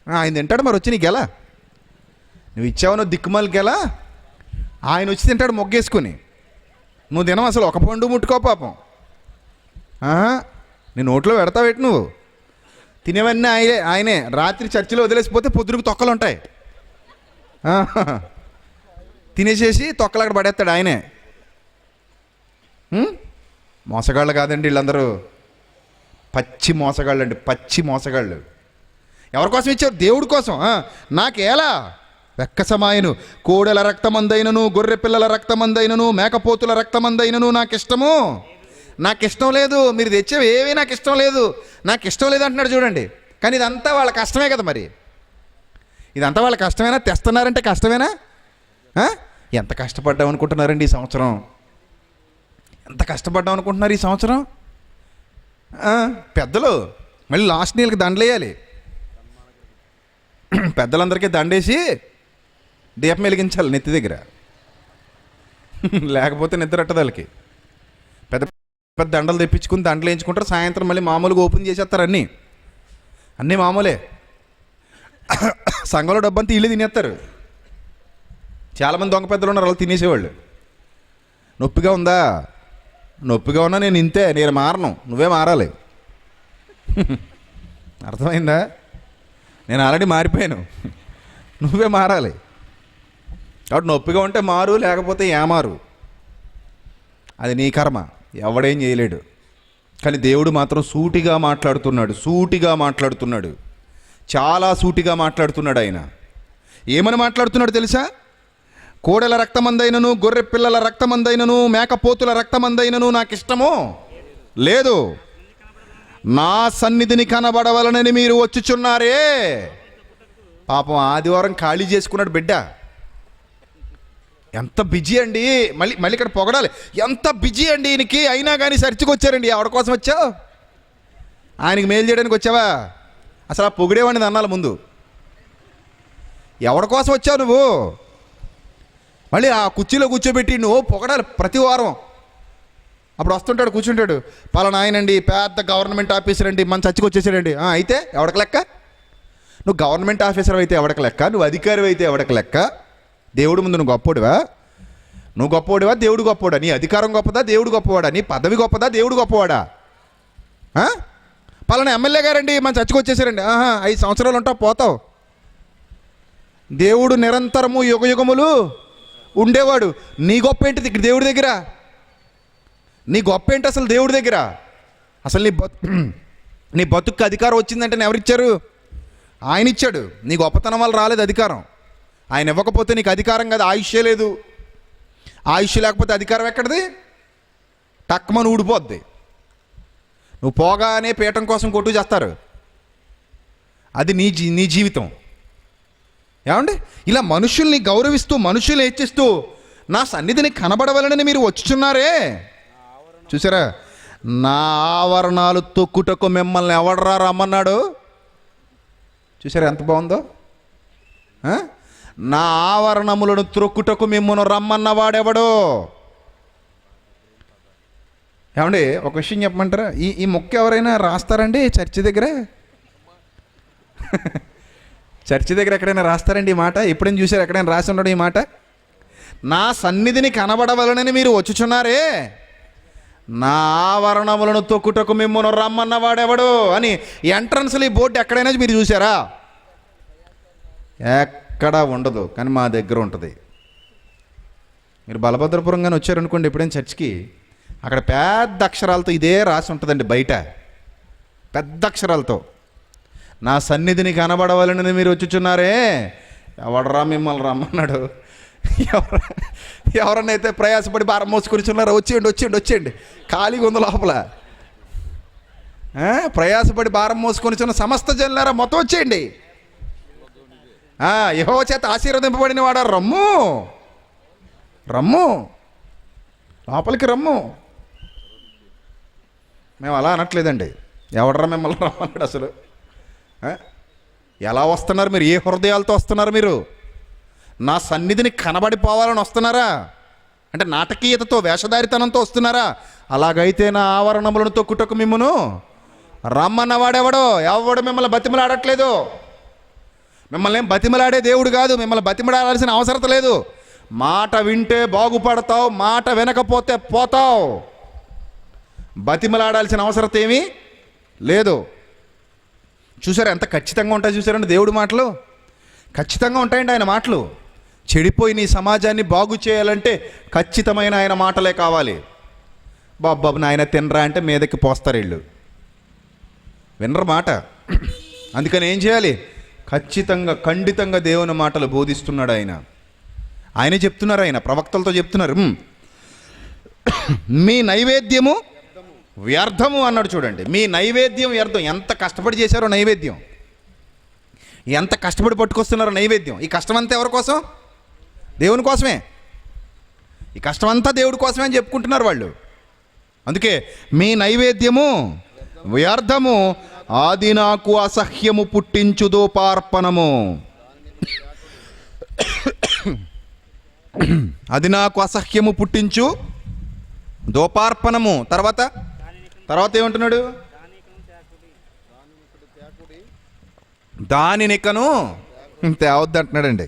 ఆయన తింటాడు. మరి వచ్చి నీ గెల నువ్వు ఇచ్చావు, నువ్వు దిక్కుమాలి గెల. ఆయన వచ్చి తింటాడు మొగ్గేసుకుని. నువ్వు తినవు అసలు, ఒక పండు ముట్టుకో పాపం. నీ నోట్లో పెడతావేటి నువ్వు? తినేవన్నీ ఆయనే. రాత్రి చర్చిలో వదిలేసిపోతే పొద్దునకు తొక్కలు ఉంటాయి. తినేసేసి తొక్కలు అక్కడ పడేస్తాడు ఆయనే. మోసగాళ్ళు కాదండి వీళ్ళందరూ, పచ్చి మోసగాళ్ళు అండి, పచ్చి మోసగాళ్ళు. ఎవరి కోసం ఇచ్చారు? దేవుడి కోసం. నాకేలా వెక్కసమాయను. కోడెల రక్తమందైనను, గొర్రె పిల్లల రక్తమందైనను, మేకపోతుల రక్తమందైనను నాకు ఇష్టం లేదు. మీరు తెచ్చేవి ఏవి నాకు ఇష్టం లేదు, నాకు ఇష్టం లేదు అంటున్నాడు చూడండి. కానీ ఇదంతా వాళ్ళ కష్టమే కదా. మరి ఇదంతా వాళ్ళ కష్టమేనా? తెస్తున్నారంటే కష్టమేనా? ఎంత కష్టపడ్డాం అనుకుంటున్నారండి ఈ సంవత్సరం? ఎంత కష్టపడ్డాం అనుకుంటున్నారు ఈ సంవత్సరం? పెద్దలు మళ్ళీ లాస్ట్ నీళ్ళకి దండలేయాలి. పెద్దలందరికీ దండేసి దీపం వెలిగించాలి నెత్తి దగ్గర, లేకపోతే నిద్ర అట్టదు వాళ్ళకి. పెద్ద పెద్ద దండలు తెప్పించుకుని దండలు వేయించుకుంటారు, సాయంత్రం మళ్ళీ మామూలుగా ఓపెన్ చేసేస్తారు. అన్నీ మామూలే. సంఘంలో డబ్బంతా ఇల్లు తినేస్తారు. చాలామంది దొంగ పెద్దలు ఉన్నారు, వాళ్ళు తినేసేవాళ్ళు. నొప్పిగా ఉందా? నొప్పిగా ఉన్నా నేను ఇంతే, నేను మారను, నువ్వే మారాలి. అర్థమైందా? నేను ఆల్రెడీ మారిపోయాను, నువ్వే మారాలి. కాబట్టి నొప్పిగా ఉంటే మారు, లేకపోతే ఏమారు, అది నీ కర్మ, ఎవడేం చేయలేడు. కానీ దేవుడు మాత్రం సూటిగా మాట్లాడుతున్నాడు, చాలా సూటిగా మాట్లాడుతున్నాడు. ఆయన ఏమని మాట్లాడుతున్నాడు తెలుసా? కోడెల రక్తమందైనను, గొర్రె పిల్లల రక్తమందైనను, మేకపోతుల రక్తమందైనను నాకు ఇష్టము లేదు. నా సన్నిధిని కనబడవలనని మీరు వచ్చుచున్నారే. పాపం ఆదివారం ఖాళీ చేసుకున్నాడు బిడ్డ. ఎంత బిజీ అండి, మళ్ళీ ఇక్కడ పొగడాలి. ఎంత బిజీ అండి ఈయనకి, అయినా కానీ చర్చికి వచ్చారండి. ఎవరి కోసం వచ్చావు? ఆయనకి మేలు చేయడానికి వచ్చావా? అసలు ఆ పొగిడేవాడిని అన్నాలి ముందు. ఎవరి కోసం వచ్చావు నువ్వు? మళ్ళీ ఆ కుర్చీలో కూర్చోబెట్టి నువ్వు పొగడాలి ప్రతి వారం. అప్పుడు వస్తుంటాడు, కూర్చుంటాడు, పలానా ఆయనండి, పెద్ద గవర్నమెంట్ ఆఫీసర్ అండి, మన చర్చికి వచ్చేసాడండి. అయితే ఎవడికి లెక్క? నువ్వు గవర్నమెంట్ ఆఫీసర్ అయితే ఎవడికి లెక్క? నువ్వు అధికారి అయితే ఎవడికి లెక్క? దేవుడు ముందు నువ్వు గొప్పోడివా? దేవుడు గొప్పోడా? నీ అధికారం గొప్పదా, దేవుడు గొప్పవాడా? నీ పదవి గొప్పదా, దేవుడు గొప్పవాడా? పలానా ఎమ్మెల్యే గారండి, మన చర్చకు వచ్చేసారండి. 5 సంవత్సరాలు ఉంటావు, పోతావు. దేవుడు నిరంతరము యుగయుగములు ఉండేవాడు. నీ గొప్ప ఏంటిది ఇక్కడ దేవుడి దగ్గర? నీ గొప్ప ఏంటి అసలు దేవుడి దగ్గర? అసలు నీ బతుక్కి అధికారం వచ్చిందంటే ఎవరిచ్చారు? ఆయన ఇచ్చాడు. నీ గొప్పతనం వల్ల రాలేదు అధికారం. ఆయన ఇవ్వకపోతే నీకు అధికారం కదా, ఆయుష్యే లేదు. ఆయుష్ లేకపోతే అధికారం ఎక్కడిది? టక్మని ఊడిపోద్ది. నువ్వు పోగానే పీఠం కోసం కొట్టు చేస్తారు. అది నీ జీవితం. ఏమండి? ఇలా మనుషుల్ని గౌరవిస్తూ, మనుషుల్ని హెచ్చిస్తూ నా సన్నిధిని కనబడవలనని మీరు వచ్చుచున్నారే. చూసారా? నా ఆవరణాలు తొక్కుటకు మిమ్మల్ని ఎవడరా రమ్మన్నాడు? చూసారా ఎంత బాగుందో? నా ఆవరణములను త్రొక్కుటకు మిమ్మల్ని రమ్మన్నవాడెవడు? ఏమండి, ఒక విషయం చెప్పమంటారా? ఈ మొక్క ఎవరైనా రాస్తారండి చర్చి దగ్గర? చర్చి దగ్గర ఎక్కడైనా రాస్తారండి ఈ మాట? ఎప్పుడైనా చూసారు ఎక్కడైనా రాసి ఉండడం ఈ మాట? నా సన్నిధిని కనబడవలనని మీరు వచ్చుచున్నారే, నా ఆవరణములను తొక్కుటకు మిమ్మల్ని రమ్మన్నవాడెవడు అని ఎంట్రన్స్లో ఈ బోర్డు ఎక్కడైనా మీరు చూసారా? ఎక్కడా ఉండదు, కానీ మా దగ్గర ఉంటుంది. మీరు బలభద్రపురంగానే వచ్చారనుకోండి ఎప్పుడైనా చర్చికి, అక్కడ పెద్ద అక్షరాలతో ఇదే రాసి ఉంటుందండి బయట, పెద్ద అక్షరాలతో. నా సన్నిధిని కనబడవలనని మీరు వచ్చుచున్నారే, ఎవడరా మిమ్మల్ని రమ్మన్నాడు? ఎవరన్నా అయితే ప్రయాసపడి భారం మోసుకొనిచున్నారా? వచ్చేయండి, ఖాళీగా ఉంది లోపల. ప్రయాసపడి భారం మోసుకొనిచున్న సమస్త జనులారా మొత్తం వచ్చేయండి. యెహోవా చేత ఆశీర్వదింపబడిన వాడా, రమ్ము లోపలికి రమ్ము. మేము అలా అనట్లేదండి. ఎవడరా మిమ్మల్ని రమ్మన్నాడు అసలు? ఎలా వస్తున్నారు మీరు? ఏ హృదయాలతో వస్తున్నారు మీరు? నా సన్నిధిని కనబడిపోవాలని వస్తున్నారా? అంటే నాటకీయతతో, వేషధారితనంతో వస్తున్నారా? అలాగైతే నా ఆవరణములను తొక్కుటకు మిమ్మును రమ్మన్నవాడెవడో? ఎవడు మిమ్మల్ని బతిమలాడట్లేదు. మిమ్మల్ని ఏం బతిమలాడే దేవుడు కాదు. మిమ్మల్ని బతిమలాడాల్సిన అవసరం లేదు. మాట వింటే బాగుపడతావు, మాట వినకపోతే పోతావు. బతిమలాడాల్సిన అవసరం ఏమీ లేదు. చూసారా ఎంత ఖచ్చితంగా ఉంటాయి? చూసారండి దేవుడి మాటలు ఖచ్చితంగా ఉంటాయండి. ఆయన మాటలు చెడిపోయిన ఈ సమాజాన్ని బాగు చేయాలంటే ఖచ్చితమైన ఆయన మాటలే కావాలి. బాబు నాయన తినరా అంటే మీదకి పోస్తారు వీళ్ళు, వినరు మాట. అందుకని ఏం చేయాలి? ఖచ్చితంగా, ఖండితంగా దేవుని మాటలు బోధిస్తున్నాడు ఆయన. ఆయనే చెప్తున్నారు, ఆయన ప్రవక్తలతో చెప్తున్నారు. మీ నైవేద్యము వ్యర్థము అన్నాడు. చూడండి, మీ నైవేద్యం వ్యర్థం. ఎంత కష్టపడి చేశారో నైవేద్యం, ఎంత కష్టపడి పట్టుకొస్తున్నారో నైవేద్యం. ఈ కష్టం అంతా ఎవరి కోసం? దేవుని కోసమే. ఈ కష్టం అంతా దేవుడి కోసమే అని చెప్పుకుంటున్నారు వాళ్ళు. అందుకే మీ నైవేద్యము వ్యర్థము, అది నాకు అసహ్యము పుట్టించు ధూపార్పణము. అది నాకు అసహ్యము పుట్టించు ధూపార్పణము. తర్వాత ఏమంటున్నాడు? దానినికను తేవద్దు అంటున్నాడండి.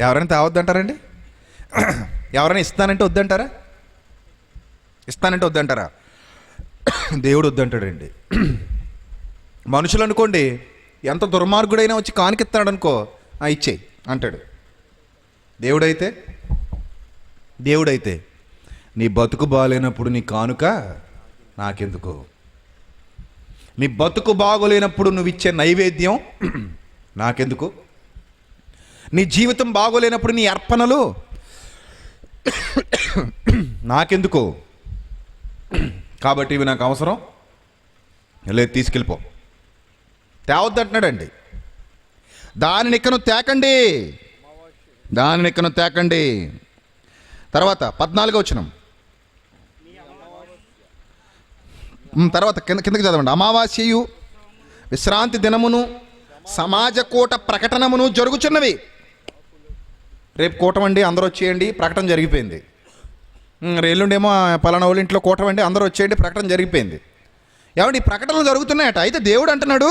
ఎవరైనా తేవద్దు అంటారండి? ఎవరైనా ఇస్తానంటే వద్దంటారా? ఇస్తానంటే వద్దంటారా? దేవుడు వద్దంటాడండి. మనుషులు అనుకోండి, ఎంత దుర్మార్గుడైనా వచ్చి కానుకిస్తాడు అనుకో, ఇచ్చేయి అంటాడు. దేవుడైతే నీ బతుకు బాగాలేనప్పుడు నీ కానుక నాకెందుకు? నీ బతుకు బాగోలేనప్పుడు నువ్వు ఇచ్చే నైవేద్యం నాకెందుకు? నీ జీవితం బాగోలేనప్పుడు నీ అర్పణలు నాకెందుకు? కాబట్టి ఇవి నాకు అవసరం లేదు, తీసుకెళ్ళిపో. తేవద్దంటున్నాడండి. దానినికను తేకండి. తర్వాత 14వ వచనం. తర్వాత కిందకి చదవండి. అమావాస్యయు విశ్రాంతి దినమును సమాజ కూట ప్రకటనమును జరుగుచున్నవి. రేపు కూటమండి, అందరూ వచ్చేయండి, ప్రకటన జరిగిపోయింది. ఎల్లుండేమో పలానా వాళ్ళ ఇంట్లో కూటమండి, అందరూ వచ్చేయండి, ప్రకటన జరిగిపోయింది. ఏమండి, ఈ ప్రకటనలు జరుగుతున్నాయట. అయితే దేవుడు అంటున్నాడు,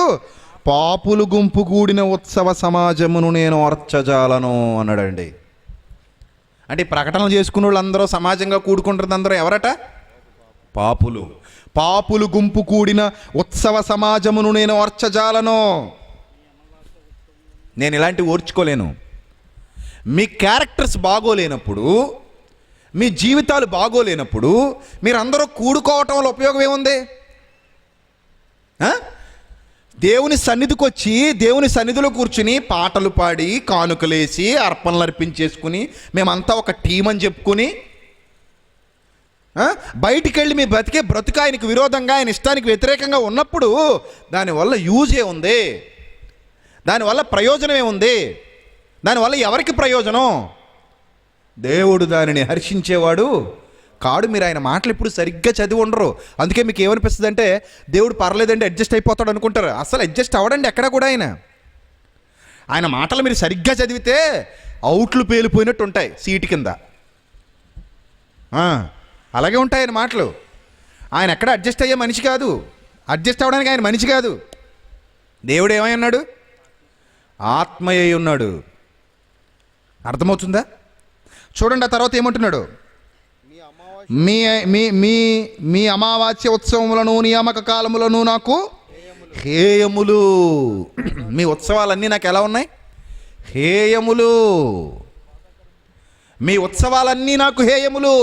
పాపులు గుంపు కూడిన ఉత్సవ సమాజమును నేను ఓర్చజాలను అన్నాడండి. అంటే ఈ ప్రకటనలు చేసుకున్న వాళ్ళు అందరూ సమాజంగా కూడుకుంటుంది, అందరూ ఎవరట? పాపులు గుంపు కూడిన ఉత్సవ సమాజమును నేను ఓర్చజాలను. నేను ఇలాంటివి ఓర్చుకోలేను. మీ క్యారెక్టర్స్ బాగోలేనప్పుడు, మీ జీవితాలు బాగోలేనప్పుడు మీరందరూ కూడుకోవటం వల్ల ఉపయోగం ఏముంది? దేవుని సన్నిధికి వచ్చి దేవుని సన్నిధిలో కూర్చుని పాటలు పాడి కానుకలేసి అర్పణలు అర్పించేసుకుని మేమంతా ఒక టీం అని చెప్పుకుని బయటికి వెళ్ళి మీ బ్రతుకు ఆయనకు విరోధంగా, ఆయన ఇష్టానికి వ్యతిరేకంగా ఉన్నప్పుడు దానివల్ల యూజ్ ఏముంది? దానివల్ల ప్రయోజనం ఏముంది? దానివల్ల ఎవరికి ప్రయోజనం? దేవుడు దానిని హర్షించేవాడు కాడు. మీరు ఆయన మాటలు ఇప్పుడు సరిగ్గా చదివి ఉండరు. అందుకే మీకు ఏమనిపిస్తుంది అంటే దేవుడు పర్లేదండి, అడ్జస్ట్ అయిపోతాడు అనుకుంటారు. అసలు అడ్జస్ట్ అవ్వడండి ఎక్కడ కూడా. ఆయన మాటలు మీరు సరిగ్గా చదివితే అవుట్లు పేలిపోయినట్టు ఉంటాయి సీటు కింద. అలాగే ఉంటాయి ఆయన మాటలు. ఆయన ఎక్కడ అడ్జస్ట్ అయ్యే మనిషి కాదు, అడ్జస్ట్ అవ్వడానికి ఆయన మనిషి కాదు. దేవుడు ఏమై ఉన్నాడు? ఆత్మయ్య ఉన్నాడు. అర్థమవుతుందా? చూడండి, ఆ తర్వాత ఏమంటున్నాడు? మీ అమావాస్య ఉత్సవములను నియామక కాలములను నాకు హేయములు. మీ ఉత్సవాలన్నీ నాకు ఎలా ఉన్నాయి? హేయములు. మీ ఉత్సవాలన్నీ నాకు హేయములు.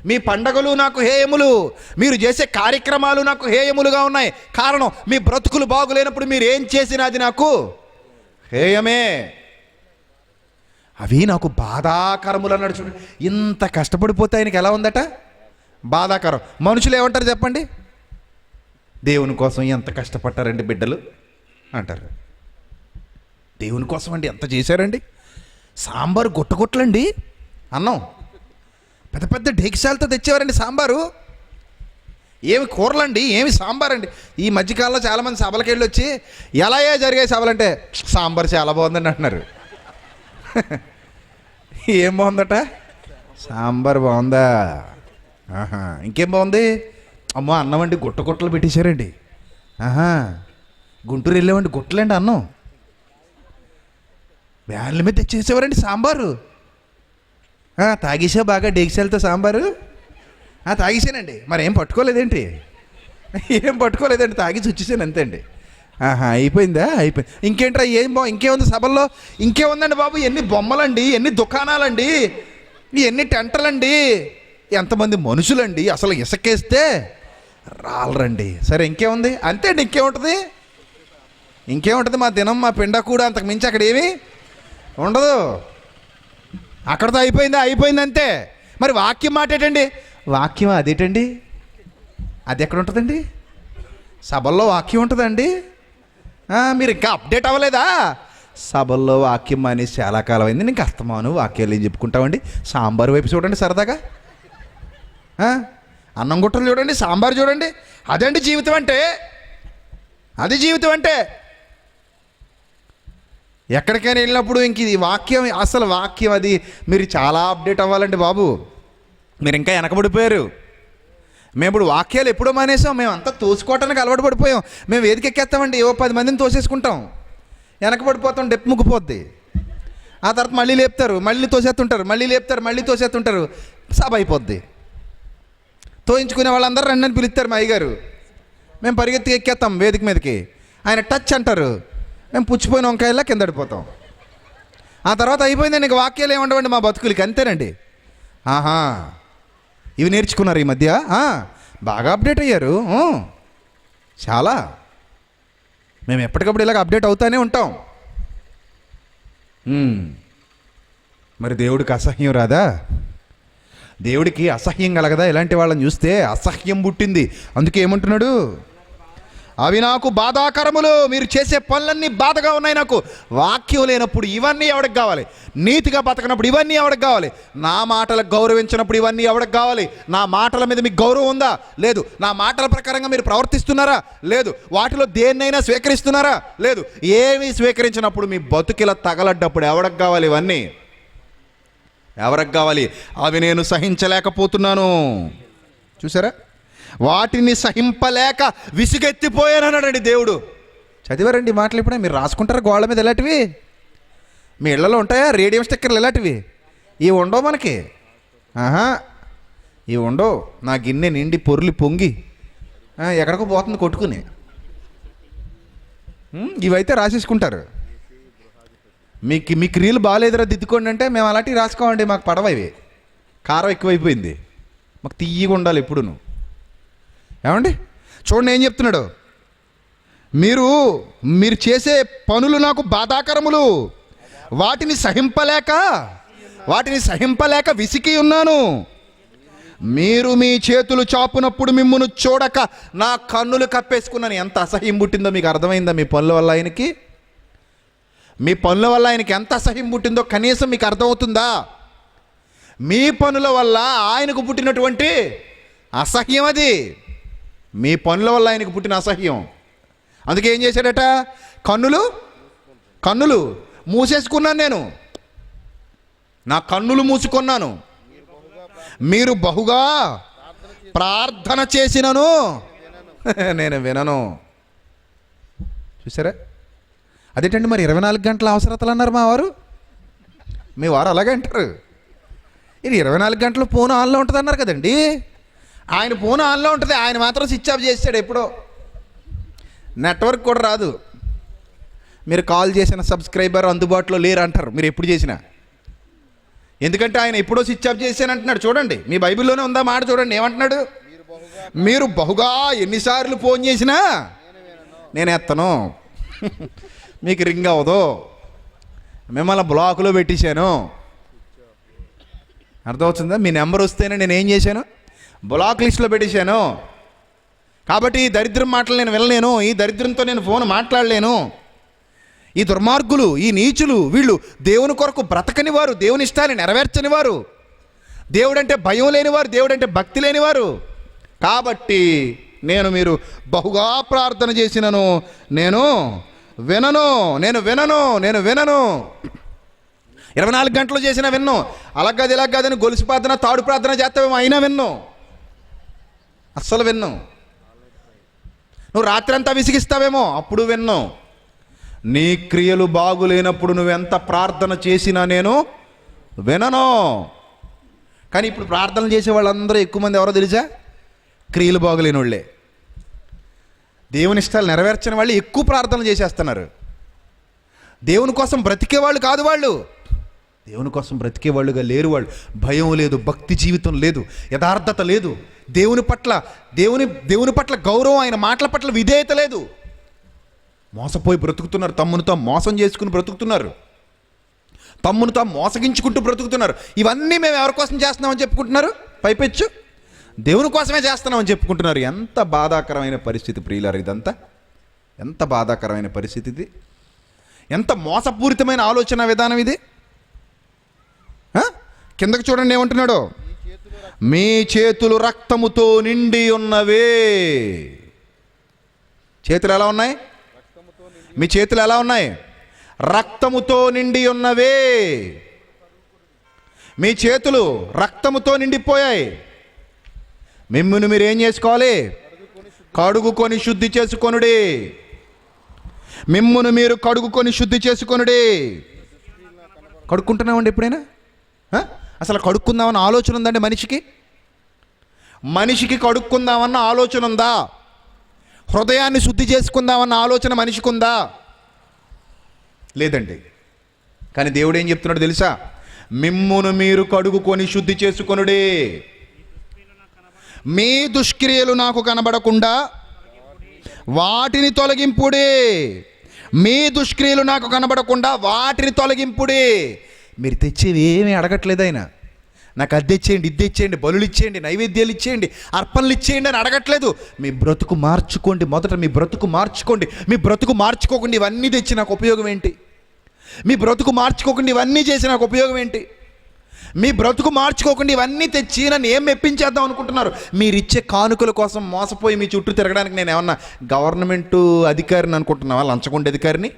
మీ పండగలు నాకు హేయములు. మీరు చేసే కార్యక్రమాలు నాకు హేయములుగా ఉన్నాయి. కారణం, మీ బ్రతుకులు బాగులేనప్పుడు మీరు ఏం చేసినా అది నాకు హేయమే. అవి నాకు బాధాకరములు అన్నాడు. చూడండి, ఇంత కష్టపడిపోతే ఆయనకి ఎలా ఉందట? బాధాకరం. మనుషులు ఏమంటారు చెప్పండి? దేవుని కోసం ఎంత కష్టపడ్డారండి బిడ్డలు అంటారు. దేవుని కోసం అండి ఎంత చేశారండి? సాంబారు గుట్టగుట్టలండి, అన్నం పెద్ద పెద్ద డేకిసాలతో తెచ్చేవారండి సాంబారు. ఏమి కూరలండి, ఏమి సాంబారండి. ఈ మధ్యకాలంలో చాలామంది సభలకి వెళ్ళి వచ్చి ఎలా జరిగాయి సభలంటే సాంబార్ చాలా బాగుందండి అంటున్నారు. ఏం బాగుందట? సాంబార్ బాగుందా? ఇంకేం బాగుంది? అమ్మో అన్నం అండి గుట్టలు పెట్టేశారండి. గుంటూరు వెళ్ళామండి, గుట్టలండి అన్నం బ్యాన్ల మీద తెచ్చేసేవారండి సాంబారు. తాగేసా బాగా డేగిసాలతో సాంబారు? తాగేసానండి. మరి ఏం పట్టుకోలేదేంటి? ఏం పట్టుకోలేదండి, తాగేసి వచ్చేసాను అంతే అండి. అయిపోయిందా? అయిపోయింది. ఇంకేంట్రా? ఇంకేముంది సభల్లో? ఇంకేముందండి బాబు? ఎన్ని బొమ్మలండి, ఎన్ని దుకాణాలండి, ఎన్ని టెంటలండి, ఎంతమంది మనుషులండి, అసలు ఇసకేస్తే రాలరండి. సరే ఇంకేముంది? అంతే అండి. ఇంకేముంటుంది? మా దినం, మా పిండ కూడా అంతకు మించి అక్కడ ఏమీ ఉండదు. అక్కడతో అయిపోయింది అంతే. మరి వాక్యం మాట ఏంటండి? వాక్యం అదేటండి? అది ఎక్కడ ఉంటుందండి? సభల్లో వాక్యం ఉంటుందండి. మీరు ఇంకా అప్డేట్ అవ్వలేదా? సభల్లో వాక్యం అనేసి చాలా కాలం అయింది. నీకు అస్తమాను వాక్యాలు ఏం చెప్పుకుంటామండి? సాంబార్ వైపు చూడండి సరదాగా, అన్నం గుట్టలు చూడండి, సాంబార్ చూడండి. అదండి జీవితం అంటే. అది జీవితం అంటే. ఎక్కడికైనా వెళ్ళినప్పుడు ఇంక ఇది వాక్యం, అసలు వాక్యం అది మీరు చాలా అప్డేట్ అవ్వాలండి బాబు. మీరు ఇంకా వెనకబడిపోయారు. మేము ఇప్పుడు వాక్యాలు ఎప్పుడో మానేసాం. మేము అంతా తోసుకోవటానికి అలవాటు పడిపోయాం. మేము వేదిక ఎక్కేస్తామండి, 10 మందిని తోసేసుకుంటాం, వెనకబడిపోతాం, డెప్పు ముగ్గిపోద్ది. ఆ తర్వాత మళ్ళీ లేపుతారు, మళ్ళీ తోసేస్తుంటారు, మళ్ళీ లేపుతారు, మళ్ళీ తోసేస్తుంటారు, సభ అయిపోద్ది. తోయించుకునే వాళ్ళందరూ రండి అని పిలుస్తారు మా అయ్యగారు. మేము పరిగెత్తి ఎక్కేస్తాం వేదిక మీదకి. ఆయన టచ్ అంటారు, మేము పుచ్చిపోయిన వంకాయల్లా కింద పడిపోతాం. ఆ తర్వాత అయిపోయిందండి, ఇంక వాక్యాలు ఏముండవండి మా బతుకులకి, అంతేనండి. ఆహా, ఇవి నేర్చుకున్నారు ఈ మధ్య, బాగా అప్డేట్ అయ్యారు చాలా. మేము ఎప్పటికప్పుడు ఇలాగ అప్డేట్ అవుతూనే ఉంటాం. మరి దేవుడికి అసహ్యం రాదా? దేవుడికి అసహ్యం కలగదా? ఇలాంటి వాళ్ళని చూస్తే అసహ్యం పుట్టింది. అందుకే ఏమంటున్నాడు, అవి నాకు బాధాకరములు, మీరు చేసే పనులన్నీ బాధగా ఉన్నాయి నాకు. వాక్యం లేనప్పుడు ఇవన్నీ ఎవరికి కావాలి? నీతిగా బతకనప్పుడు ఇవన్నీ ఎవరికి కావాలి? నా మాటలకు గౌరవించినప్పుడు ఇవన్నీ ఎవరికి కావాలి? నా మాటల మీద మీకు గౌరవం ఉందా? లేదు. నా మాటల ప్రకారంగా మీరు ప్రవర్తిస్తున్నారా? లేదు. వాటిలో దేన్నైనా స్వీకరిస్తున్నారా? లేదు. ఏమీ స్వీకరించినప్పుడు మీ బతుకిలా తగలడ్డప్పుడు ఎవరికి కావాలి? ఇవన్నీ ఎవరికి కావాలి? అవి నేను సహించలేకపోతున్నాను. చూసారా, వాటిని సహింపలేక విసుగెత్తిపోయానన్నాడండి దేవుడు. చదివారండి మాటలు? ఇప్పుడే మీరు రాసుకుంటారు గోళ్ళ మీద ఇలాంటివి. మీ ఇళ్లలో ఉంటాయా రేడియం స్టిక్కర్లు ఇలాంటివి? ఇవి ఉండవు మనకి. ఇవి ఉండవు. నా గిన్నె నిండి పొర్లి పొంగి ఎక్కడికో పోతుంది కొట్టుకుని. ఇవైతే రాసేసుకుంటారు. మీకు రీలు బాగాలేదురా దిద్దుకోండి అంటే మేము అలాంటివి రాసుకోమండి, మాకు పడవ. ఇవి కారం ఎక్కువైపోయింది, మాకు తీయగా ఉండాలి ఎప్పుడును. ఏమండి చూడండి ఏం చెప్తున్నాడు, మీరు చేసే పనులు నాకు బాధాకరములు, వాటిని సహింపలేక విసికి ఉన్నాను. మీరు మీ చేతులు చాపునప్పుడు మిమ్మును చూడక నా కన్నులు కప్పేసుకున్నాను. ఎంత అసహ్యం పుట్టిందో మీకు అర్థమైందా? మీ పనుల వల్ల ఆయనకి, మీ పనుల వల్ల ఆయనకి ఎంత అసహ్యం పుట్టిందో కనీసం మీకు అర్థమవుతుందా? మీ పనుల వల్ల ఆయనకు పుట్టినటువంటి అసహ్యం అది. మీ పనుల వల్ల ఆయనకు పుట్టిన అసహ్యం. అందుకే ఏం చేశాడట, కన్నులు మూసేసుకున్నాను నేను, నా కన్నులు మూసుకున్నాను. మీరు బహుగా ప్రార్థన చేసినను నేను వినను. చూసారా? అదేంటండి మరి 24 గంటల అవసరతలు అన్నారు మా వారు. మీ వారు అలాగే అంటారు. ఇది 24 గంటలు ఫోన్ ఆన్లో ఉంటుంది అన్నారు కదండి. ఆయన ఫోన్ ఆన్లో ఉంటుంది, ఆయన మాత్రం స్విచ్ ఆఫ్ చేస్తాడు ఎప్పుడో. నెట్వర్క్ కూడా రాదు. మీరు కాల్ చేసిన సబ్స్క్రైబర్ అందుబాటులో లేరు అంటారు మీరు ఎప్పుడు చేసినా. ఎందుకంటే ఆయన ఎప్పుడో స్విచ్ ఆఫ్ చేశాను అంటున్నాడు. చూడండి, మీ బైబిల్లోనే ఉందా మాట, చూడండి ఏమంటున్నాడు. మీరు బహుగా ఎన్నిసార్లు ఫోన్ చేసినా నేను ఎత్తను, మీకు రింగ్ అవ్వదు, మిమ్మల్ని బ్లాకులో పెట్టేశాను. అర్థమవుతుందా? మీ నెంబర్ వస్తేనే నేను ఏం చేశాను, బ్లాక్ లిస్ట్లో పెట్టేశాను. కాబట్టి ఈ దరిద్రం మాటలు నేను వినలేను, ఈ దరిద్రంతో నేను ఫోన్ మాట్లాడలేను. ఈ దుర్మార్గులు, ఈ నీచులు, వీళ్ళు దేవుని కొరకు బ్రతకని వారు, దేవుని ఇష్టాన్ని నెరవేర్చని వారు, దేవుడంటే భయం లేనివారు, దేవుడంటే భక్తి లేనివారు. కాబట్టి మీరు బహుగా ప్రార్థన చేసినను నేను వినను. 24 గంటలు చేసినా విన్ను. అలాగది ఇలాగదని గొలుసు ప్రార్థన, తాడు ప్రార్థన చేస్తావేమో, అయినా విన్ను, అస్సలు విన్ను. నువ్వు రాత్రి అంతా విసిగిస్తావేమో, అప్పుడు విన్ను. నీ క్రియలు బాగులేనప్పుడు నువ్వెంత ప్రార్థన చేసినా నేను వినను. కానీ ఇప్పుడు ప్రార్థనలు చేసే వాళ్ళందరూ ఎక్కువ మంది ఎవరో తెలుసా? క్రియలు బాగులేని వాళ్ళే. దేవుని ఇష్టాలు నెరవేర్చని వాళ్ళు ఎక్కువ ప్రార్థనలు చేసేస్తున్నారు. దేవుని కోసం బ్రతికేవాళ్ళు కాదు వాళ్ళు, దేవుని కోసం బ్రతికేవాళ్ళుగా లేరు వాళ్ళు. భయం లేదు, భక్తి జీవితం లేదు, యథార్థత లేదు, దేవుని పట్ల గౌరవం, ఆయన మాటల పట్ల విధేయత లేదు. మోసపోయి బ్రతుకుతున్నారు, తమ్మును తాము మోసం చేసుకుని బ్రతుకుతున్నారు, తమ్మును తాము మోసగించుకుంటూ బ్రతుకుతున్నారు. ఇవన్నీ మేము ఎవరి కోసం చేస్తున్నామని చెప్పుకుంటున్నారు, పైపెచ్చు దేవుని కోసమే చేస్తున్నామని చెప్పుకుంటున్నారు. ఎంత బాధాకరమైన పరిస్థితి ప్రియులారు ఇదంతా, ఎంత బాధాకరమైన పరిస్థితి ఇది, ఎంత మోసపూరితమైన ఆలోచన విధానం ఇది. కిందకు చూడండి ఏమంటున్నాడో, మీ చేతులు రక్తముతో నిండి ఉన్నవే. చేతులు ఎలా ఉన్నాయి? మీ చేతులు ఎలా ఉన్నాయి? రక్తముతో నిండి ఉన్నవే. మీ చేతులు రక్తముతో నిండిపోయాయి. మిమ్మును మీరు ఏం చేసుకోవాలి? కడుగుకొని శుద్ధి చేసుకొనుడి. మిమ్మును మీరు కడుగుకొని శుద్ధి చేసుకొనుడి. కడుక్కుంటున్నామండి ఎప్పుడైనా? అసలు కడుక్కుందామన్న ఆలోచన ఉందండి మనిషికి? మనిషికి కడుక్కుందామన్న ఆలోచన ఉందా? హృదయాన్ని శుద్ధి చేసుకుందామన్న ఆలోచన మనిషికి ఉందా? లేదండి. కానీ దేవుడు ఏం చెప్తున్నాడు తెలుసా? మిమ్మును మీరు కడుగుకొని శుద్ధి చేసుకొనుడి. మీ దుష్క్రియలు నాకు కనబడకుండా వాటిని తొలగింపుడి. మీ దుష్క్రియలు నాకు కనబడకుండా వాటిని తొలగింపుడి. మీరు తెచ్చేవి ఏమీ అడగట్లేదు ఆయన. నాకు అది తెచ్చేయండి, ఇది తెచ్చేయండి, బలులు ఇచ్చేయండి, నైవేద్యాలు ఇచ్చేయండి, అర్పణలు ఇచ్చేయండి అని అడగట్లేదు. మీ బ్రతుకు మార్చుకోండి. మొదట మీ బ్రతుకు మార్చుకోండి. మీ బ్రతుకు మార్చుకోకుండా ఇవన్నీ తెచ్చి నాకు ఉపయోగం ఏంటి? మీ బ్రతుకు మార్చుకోకుండా ఇవన్నీ చేసి నాకు ఉపయోగం ఏంటి? మీ బ్రతుకు మార్చుకోకుండా ఇవన్నీ తెచ్చి నన్ను ఏం మెప్పించేద్దాం అనుకుంటున్నారు? మీరు ఇచ్చే కానుకల కోసం మోసపోయి మీ చుట్టూ తిరగడానికి నేను ఏమన్నా గవర్నమెంట్ అధికారిని అనుకుంటున్నావా? లంచగొండ అధికారిని?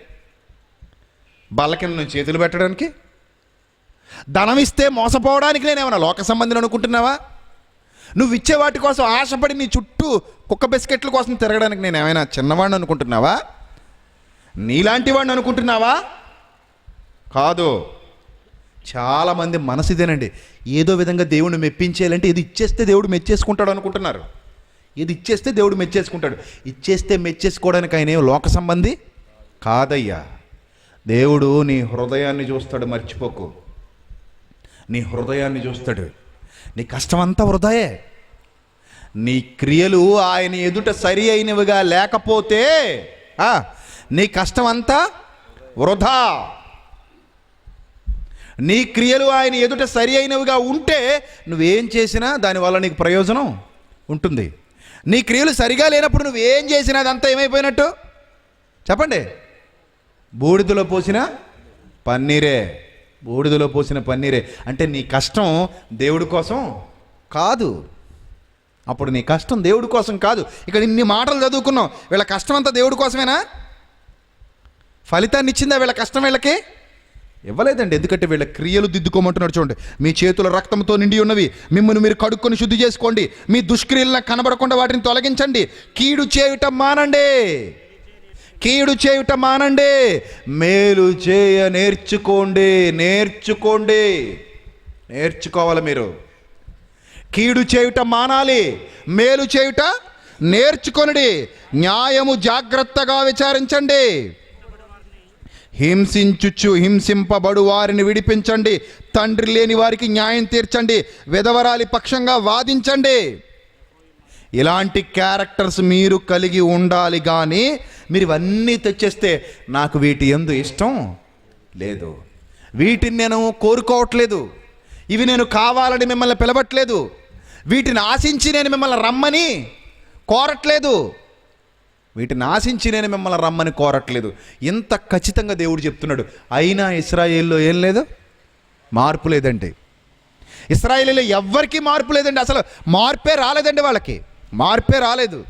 బల్ల కింద నుంచి చేతులు పెట్టడానికి? ధనం ఇస్తే మోసపోవడానికి నేనేమన్నా లోక సంబంధిని అనుకుంటున్నావా? నువ్వు ఇచ్చే వాటి కోసం ఆశపడి నీ చుట్టూ కుక్క బిస్కెట్ల కోసం తిరగడానికి నేను ఏమైనా చిన్నవాడిని అనుకుంటున్నావా? నీలాంటి వాడిని అనుకుంటున్నావా? కాదు. చాలామంది మనసు ఇదేనండి. ఏదో విధంగా దేవుడిని మెప్పించేయాలంటే ఇది ఇచ్చేస్తే దేవుడు మెచ్చేసుకుంటాడు అనుకుంటున్నారు. ఇది ఇచ్చేస్తే దేవుడు మెచ్చేసుకుంటాడు. ఇచ్చేస్తే మెచ్చేసుకోవడానికి ఆయన ఏం లోక సంబంధి కాదయ్యా. దేవుడు నీ హృదయాన్ని చూస్తాడు, మర్చిపోకు. నీ హృదయాన్ని చూస్తాడు. నీ కష్టమంతా వృధాయే. నీ క్రియలు ఆయన ఎదుట సరి అయినవిగా లేకపోతే నీ కష్టమంతా వృధా. నీ క్రియలు ఆయన ఎదుట సరి అయినవిగా ఉంటే నువ్వేం చేసినా దానివల్ల నీకు ప్రయోజనం ఉంటుంది. నీ క్రియలు సరిగా లేనప్పుడు నువ్వేం చేసినా అదంతా ఏమైపోయినట్టు చెప్పండి? బూడిదలో పోసిన పన్నీరే. బూడిదలో పోసిన పన్నీరే. అంటే నీ కష్టం దేవుడి కోసం కాదు. అప్పుడు నీ కష్టం దేవుడి కోసం కాదు. ఇక్కడ ఇన్ని మాటలు చదువుకున్నాం. వీళ్ళ కష్టం అంతా దేవుడి కోసమేనా? ఫలితాన్ని ఇచ్చిందా వీళ్ళ కష్టం? వీళ్ళకి ఇవ్వలేదండి. ఎందుకంటే వీళ్ళ క్రియలు దిద్దుకోమంటున్నాడు. చూడండి, మీ చేతుల రక్తంతో నిండి ఉన్నవి. మిమ్మల్ని మీరు కడుక్కొని శుద్ధి చేసుకోండి. మీ దుష్క్రియలను కనబడకుండా వాటిని తొలగించండి. కీడు చేయుట మానండి. కీడు చేయుట మానండి. మేలు చేయ నేర్చుకోండి. నేర్చుకోవాలి మీరు. కీడు చేయుట మానాలి, మేలు చేయుట నేర్చుకొనుడి. న్యాయము జాగ్రత్తగా విచారించండి. హింసింపబడు వారిని విడిపించండి. తండ్రి లేని వారికి న్యాయం తీర్చండి. విధవరాలి పక్షంగా వాదించండి. ఇలాంటి క్యారెక్టర్స్ మీరు కలిగి ఉండాలి. కానీ మీరు ఇవన్నీ తెచ్చేస్తే నాకు వీటి యందు ఇష్టం లేదు, వీటిని నేను కోరుకోవట్లేదు, ఇవి నేను కావాలని మిమ్మల్ని పిలవట్లేదు, వీటిని ఆశించి నేను మిమ్మల్ని రమ్మని కోరట్లేదు, వీటిని ఆశించి నేను మిమ్మల్ని రమ్మని కోరట్లేదు. ఇంత ఖచ్చితంగా దేవుడు చెప్తున్నాడు. అయినా ఇశ్రాయేల్లో ఏం లేదు? మార్పు లేదండి. ఇశ్రాయేలీలో ఎవ్వరికీ మార్పు లేదండి. అసలు మార్పే రాలేదండి. వాళ్ళకి మార్పే రాలేదు.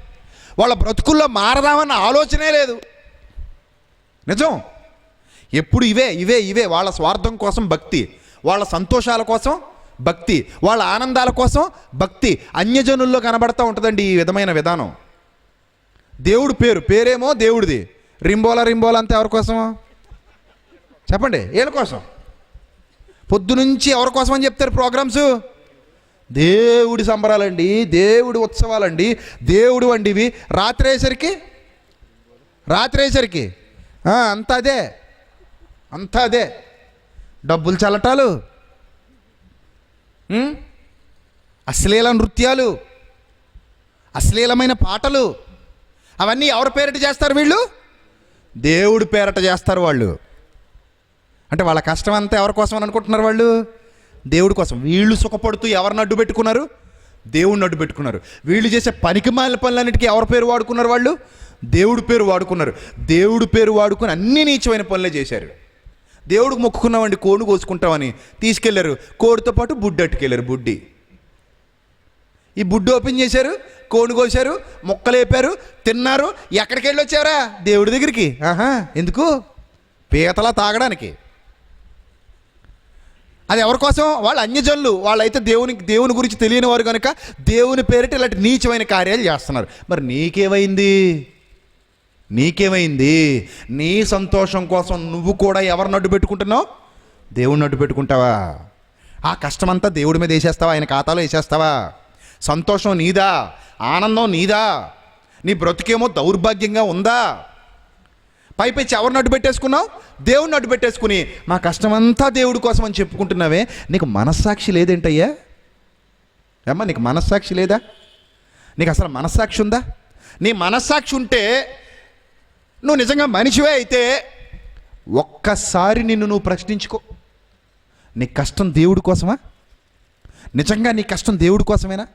వాళ్ళ బ్రతుకుల్లో మారదామన్న ఆలోచనే లేదు. నిజం. ఎప్పుడు ఇవే వాళ్ళ స్వార్థం కోసం భక్తి, వాళ్ళ సంతోషాల కోసం భక్తి, వాళ్ళ ఆనందాల కోసం భక్తి అన్యజనుల్లో కనబడతా ఉంటుందండి ఈ విధమైన విధానం. దేవుడు పేరేమో దేవుడిది. రింబోలా అంతా ఎవరి కోసమో చెప్పండి? వీళ్ళ కోసం. పొద్దునుంచి ఎవరి కోసం అని చెప్తారు ప్రోగ్రామ్స్? దేవుడి సంబరాలండి, దేవుడి ఉత్సవాలండి, దేవుడు వండివి. రాత్రి అయ్యేసరికి అంతా అదే. డబ్బులు చల్లటాలు, అశ్లీల నృత్యాలు, అశ్లీలమైన పాటలు, అవన్నీ ఎవరి పేరిట చేస్తారు? వీళ్ళు దేవుడి పేరట చేస్తారు. వాళ్ళు అంటే వాళ్ళ కష్టం అంతా ఎవరి కోసం అని అనుకుంటున్నారు? వాళ్ళు దేవుడి కోసం. వీళ్ళు సుఖపడుతూ ఎవరిని అడ్డు పెట్టుకున్నారు? దేవుడిని అడ్డు పెట్టుకున్నారు. వీళ్ళు చేసే పనికిమాలిన పనులన్నిటికీ ఎవరి పేరు వాడుకున్నారు? వాళ్ళు దేవుడి పేరు వాడుకున్నారు. దేవుడి పేరు వాడుకుని అన్ని నీచమైన పనులే చేశారు. దేవుడికి మొక్కుకున్నామండి, కోడిని కోసుకుంటామని తీసుకెళ్లారు. కోడితో పాటు బుడ్డి అట్టుకెళ్ళారు. ఈ బుడ్డి ఓపెన్ చేశారు, కోడిని కోసారు, మొక్కలేపారు, తిన్నారు. ఎక్కడికి వెళ్ళి వచ్చారా? దేవుడి దగ్గరికి. ఎందుకు? పీతలా తాగడానికి. అది ఎవరి కోసం? వాళ్ళు అన్యజనులు, వాళ్ళైతే దేవుని గురించి తెలియని వారు కనుక దేవుని పేరిట ఇలాంటి నీచమైన కార్యాలు చేస్తున్నారు. మరి నీకేమైంది? నీ సంతోషం కోసం నువ్వు కూడా ఎవరిని అడ్డు పెట్టుకుంటున్నావు? దేవుడిని అడ్డు పెట్టుకుంటావా? ఆ కష్టమంతా దేవుడి మీద వేసేస్తావా? ఆయన ఖాతాలో వేసేస్తావా? సంతోషం నీదా? ఆనందం నీదా? నీ బ్రతుకేమో దౌర్భాగ్యంగా ఉందా? పైపెచ్చి ఎవరిని అడ్డు పెట్టేసుకున్నావు? దేవుడిని అడ్డు పెట్టేసుకుని మా కష్టమంతా దేవుడి కోసం అని చెప్పుకుంటున్నావే. నీకు మనస్సాక్షి లేదేంటయ్యా? ఏమ్మా, నీకు మనస్సాక్షి లేదా? నీకు అసలు మనస్సాక్షి ఉందా? నీ మనస్సాక్షి ఉంటే, నువ్వు నిజంగా మనిషివే అయితే ఒక్కసారి నిన్ను నువ్వు ప్రశ్నించుకో. నీ కష్టం దేవుడి కోసమా? నిజంగా నీ కష్టం దేవుడి కోసమేనా?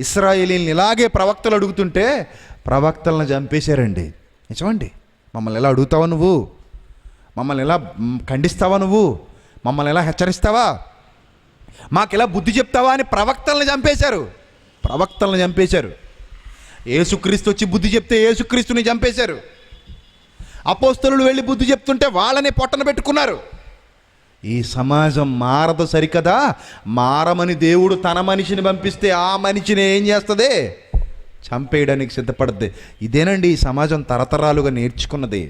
ఇశ్రాయేలీల్ని ఇలాగే ప్రవక్తలు అడుగుతుంటే ప్రవక్తలను చంపేశారండి. నిజమండి. మమ్మల్ని ఎలా అడుగుతావా నువ్వు? మమ్మల్ని ఎలా ఖండిస్తావా నువ్వు? మమ్మల్ని ఎలా హెచ్చరిస్తావా? మాకెలా బుద్ధి చెప్తావా అని ప్రవక్తలను చంపేశారు. యేసుక్రీస్తు వచ్చి బుద్ధి చెప్తే యేసుక్రీస్తుని చంపేశారు. అపోస్తలులు వెళ్ళి బుద్ధి చెప్తుంటే వాళ్ళని పొట్టన పెట్టుకున్నారు. ఈ సమాజం మారదు సరికదా? మారమని దేవుడు తన మనిషిని పంపిస్తే ఆ మనిషిని ఏం చేస్తుంది? చంపేయడానికి సిద్ధపడుద్ది. ఇదేనండి ఈ సమాజం తరతరాలుగా నేర్చుకున్నది.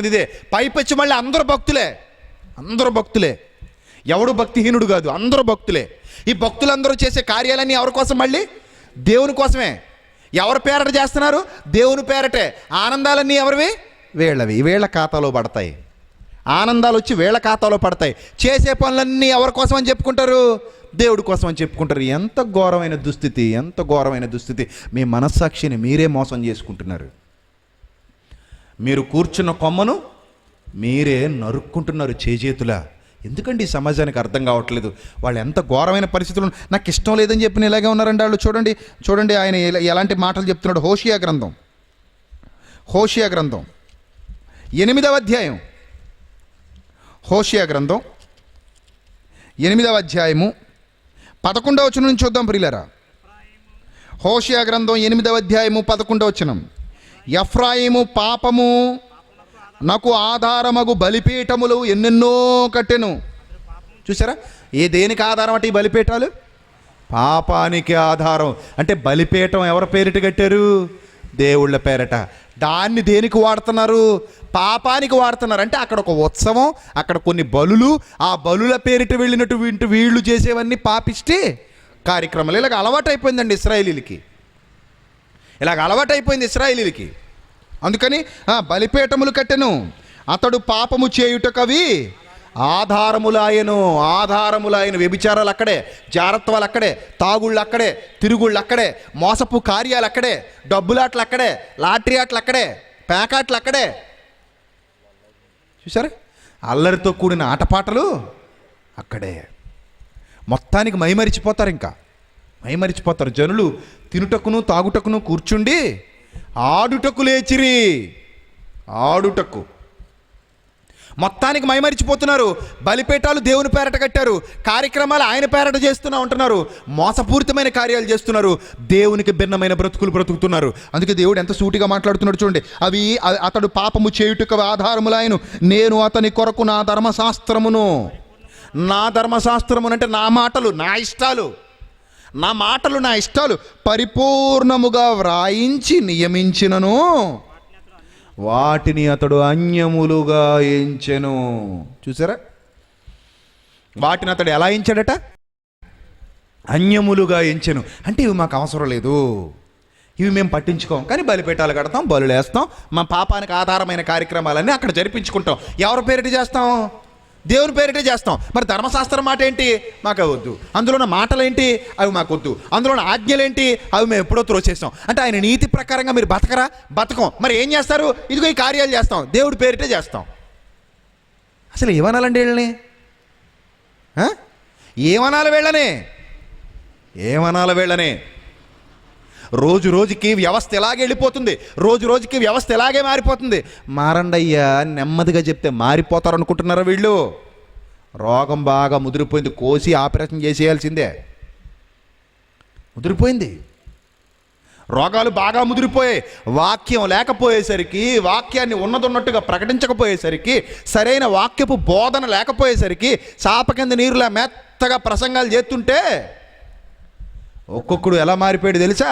ఇదే. పైపెచ్చి మళ్ళీ అందరూ భక్తులే. ఎవడు భక్తిహీనుడు కాదు, అందరూ భక్తులే. ఈ భక్తులందరూ చేసే కార్యాలన్నీ ఎవరి కోసం? మళ్ళీ దేవుని కోసమే. ఎవరి పేరట చేస్తున్నారు? దేవుని పేరటే. ఆనందాలన్నీ ఎవరివి? వీళ్ళవి. వీళ్ళ ఖాతాలో పడతాయి. ఆనందాలు వచ్చి వీళ్ళ ఖాతాలో పడతాయి. చేసే పనులన్నీ ఎవరి కోసం అని చెప్పుకుంటారు? దేవుడి కోసం అని చెప్పుకుంటారు. ఎంత ఘోరమైన దుస్థితి. మీ మనస్సాక్షిని మీరే మోసం చేసుకుంటున్నారు. మీరు కూర్చున్న కొమ్మను మీరే నరుక్కుంటున్నారు చేతులా. ఎందుకండి ఈ సమాజానికి అర్థం కావట్లేదు? వాళ్ళు ఎంత ఘోరమైన పరిస్థితులు. నాకు ఇష్టం లేదని చెప్పిన ఇలాగే ఉన్నారండి వాళ్ళు. చూడండి ఆయన ఎలాంటి మాటలు చెప్తున్నాడు. హోషియా గ్రంథం 8వ అధ్యాయం. హోషియా గ్రంథం 8వ అధ్యాయము 11వ వచనం నుంచి చూద్దాం ప్రియులారా. హోషియా గ్రంథం 8వ అధ్యాయము 11వ వచనం. ఎఫ్రాయిము పాపము నాకు ఆధారమగు బలిపీఠములు ఎన్నెన్నో కట్టెను. చూసారా? దేనికి ఆధారం అంటే ఈ బలిపీఠాలు? పాపానికి ఆధారం. అంటే బలిపీఠం ఎవరి పేరిట కట్టారు? దేవుళ్ళ పేరట. దాన్ని దేనికి వాడుతున్నారు? పాపానికి వాడుతున్నారు. అంటే అక్కడ ఒక ఉత్సవం, అక్కడ కొన్ని బలులు, ఆ బలుల పేరిట వెళ్ళినటువంటి వీళ్ళు చేసేవన్నీ పాపిష్టి కార్యక్రమాలు. ఇలాగ అలవాటైపోయిందండి ఇశ్రాయేలీలకి. అందుకని బలిపీఠములు కట్టెను. అతడు పాపము చేయుటకవి ఆధారములాయను. వ్యభిచారాలు అక్కడే, జారత్వాలు అక్కడే, తాగుళ్ళు అక్కడే, తిరుగుళ్ళు అక్కడే, మోసపు కార్యాలు అక్కడే, డబ్బులాట్లు అక్కడే, లాటరీ ఆటలు అక్కడే, పేకాట్లు అక్కడే. చూసారా? అల్లరితో కూడిన ఆటపాటలు అక్కడే. మొత్తానికి మైమరిచిపోతారు జనులు. తినుటకును తాగుటకును కూర్చుండి ఆడుటకు లేచిరి. మొత్తానికి మైమరిచిపోతున్నారు. బలిపీఠాలు దేవుని పేరట కట్టారు, కార్యక్రమాలు ఆయన పేరట చేస్తూనే ఉంటున్నారు, మోసపూరితమైన కార్యాలు చేస్తున్నారు, దేవునికి భిన్నమైన బ్రతుకులు బ్రతుకుతున్నారు. అందుకే దేవుడు ఎంత సూటిగా మాట్లాడుతున్నాడు చూడండి. అతడు పాపము చేయుటకు ఆధారములాయను. నేను అతని కొరకు నా ధర్మశాస్త్రమును అంటే నా మాటలు నా ఇష్టాలు పరిపూర్ణముగా వ్రాయించి నియమించినను వాటిని అతడు అన్యములుగా ఎంచెను. చూసారా? వాటిని అతడు ఎలా ఎంచాడట? అన్యములుగా ఎంచెను. అంటే ఇవి మాకు అవసరం లేదు, ఇవి మేము పట్టించుకోం, కానీ బలిపీఠాలు కడతాం, బలులు వేస్తాం, మా పాపానికి ఆధారమైన కార్యక్రమాలన్నీ అక్కడ జరిపించుకుంటాం. ఎవరి పేరిట చేస్తాం? దేవుని పేరిటే చేస్తాం. మరి ధర్మశాస్త్రం మాట ఏంటి? మాకు వద్దు. అందులో ఉన్న మాటలు ఏంటి? అవి మాకు వద్దు. అందులో ఉన్న ఆజ్ఞలు ఏంటి? అవి మేము ఎప్పుడో త్రోసేస్తాం. అంటే ఆయన నీతి ప్రకారంగా మీరు బతకం. మరి ఏం చేస్తారు? ఇదిగో ఈ కార్యాలు చేస్తాం, దేవుడి పేరిటే చేస్తాం. అసలు ఏమనాలండి వీళ్ళని? ఏమనాలి వీళ్ళని? రోజు రోజుకి వ్యవస్థ ఎలాగే మారిపోతుంది. మారండయ్యా నెమ్మదిగా చెప్తే మారిపోతారు అనుకుంటున్నారా వీళ్ళు? రోగం బాగా ముదిరిపోయింది, కోసి ఆపరేషన్ చేసేయాల్సిందే. ముదిరిపోయింది రోగాలు బాగా ముదిరిపోయాయి. వాక్యం లేకపోయేసరికి, వాక్యాన్ని ఉన్నదన్నట్టుగా ప్రకటించకపోయేసరికి, సరైన వాక్యపు బోధన లేకపోయేసరికి చాప కింద నీరులా మెత్తగా ప్రసంగాలు చేస్తుంటే ఒక్కొక్కడు ఎలా మారిపోయాడు తెలుసా?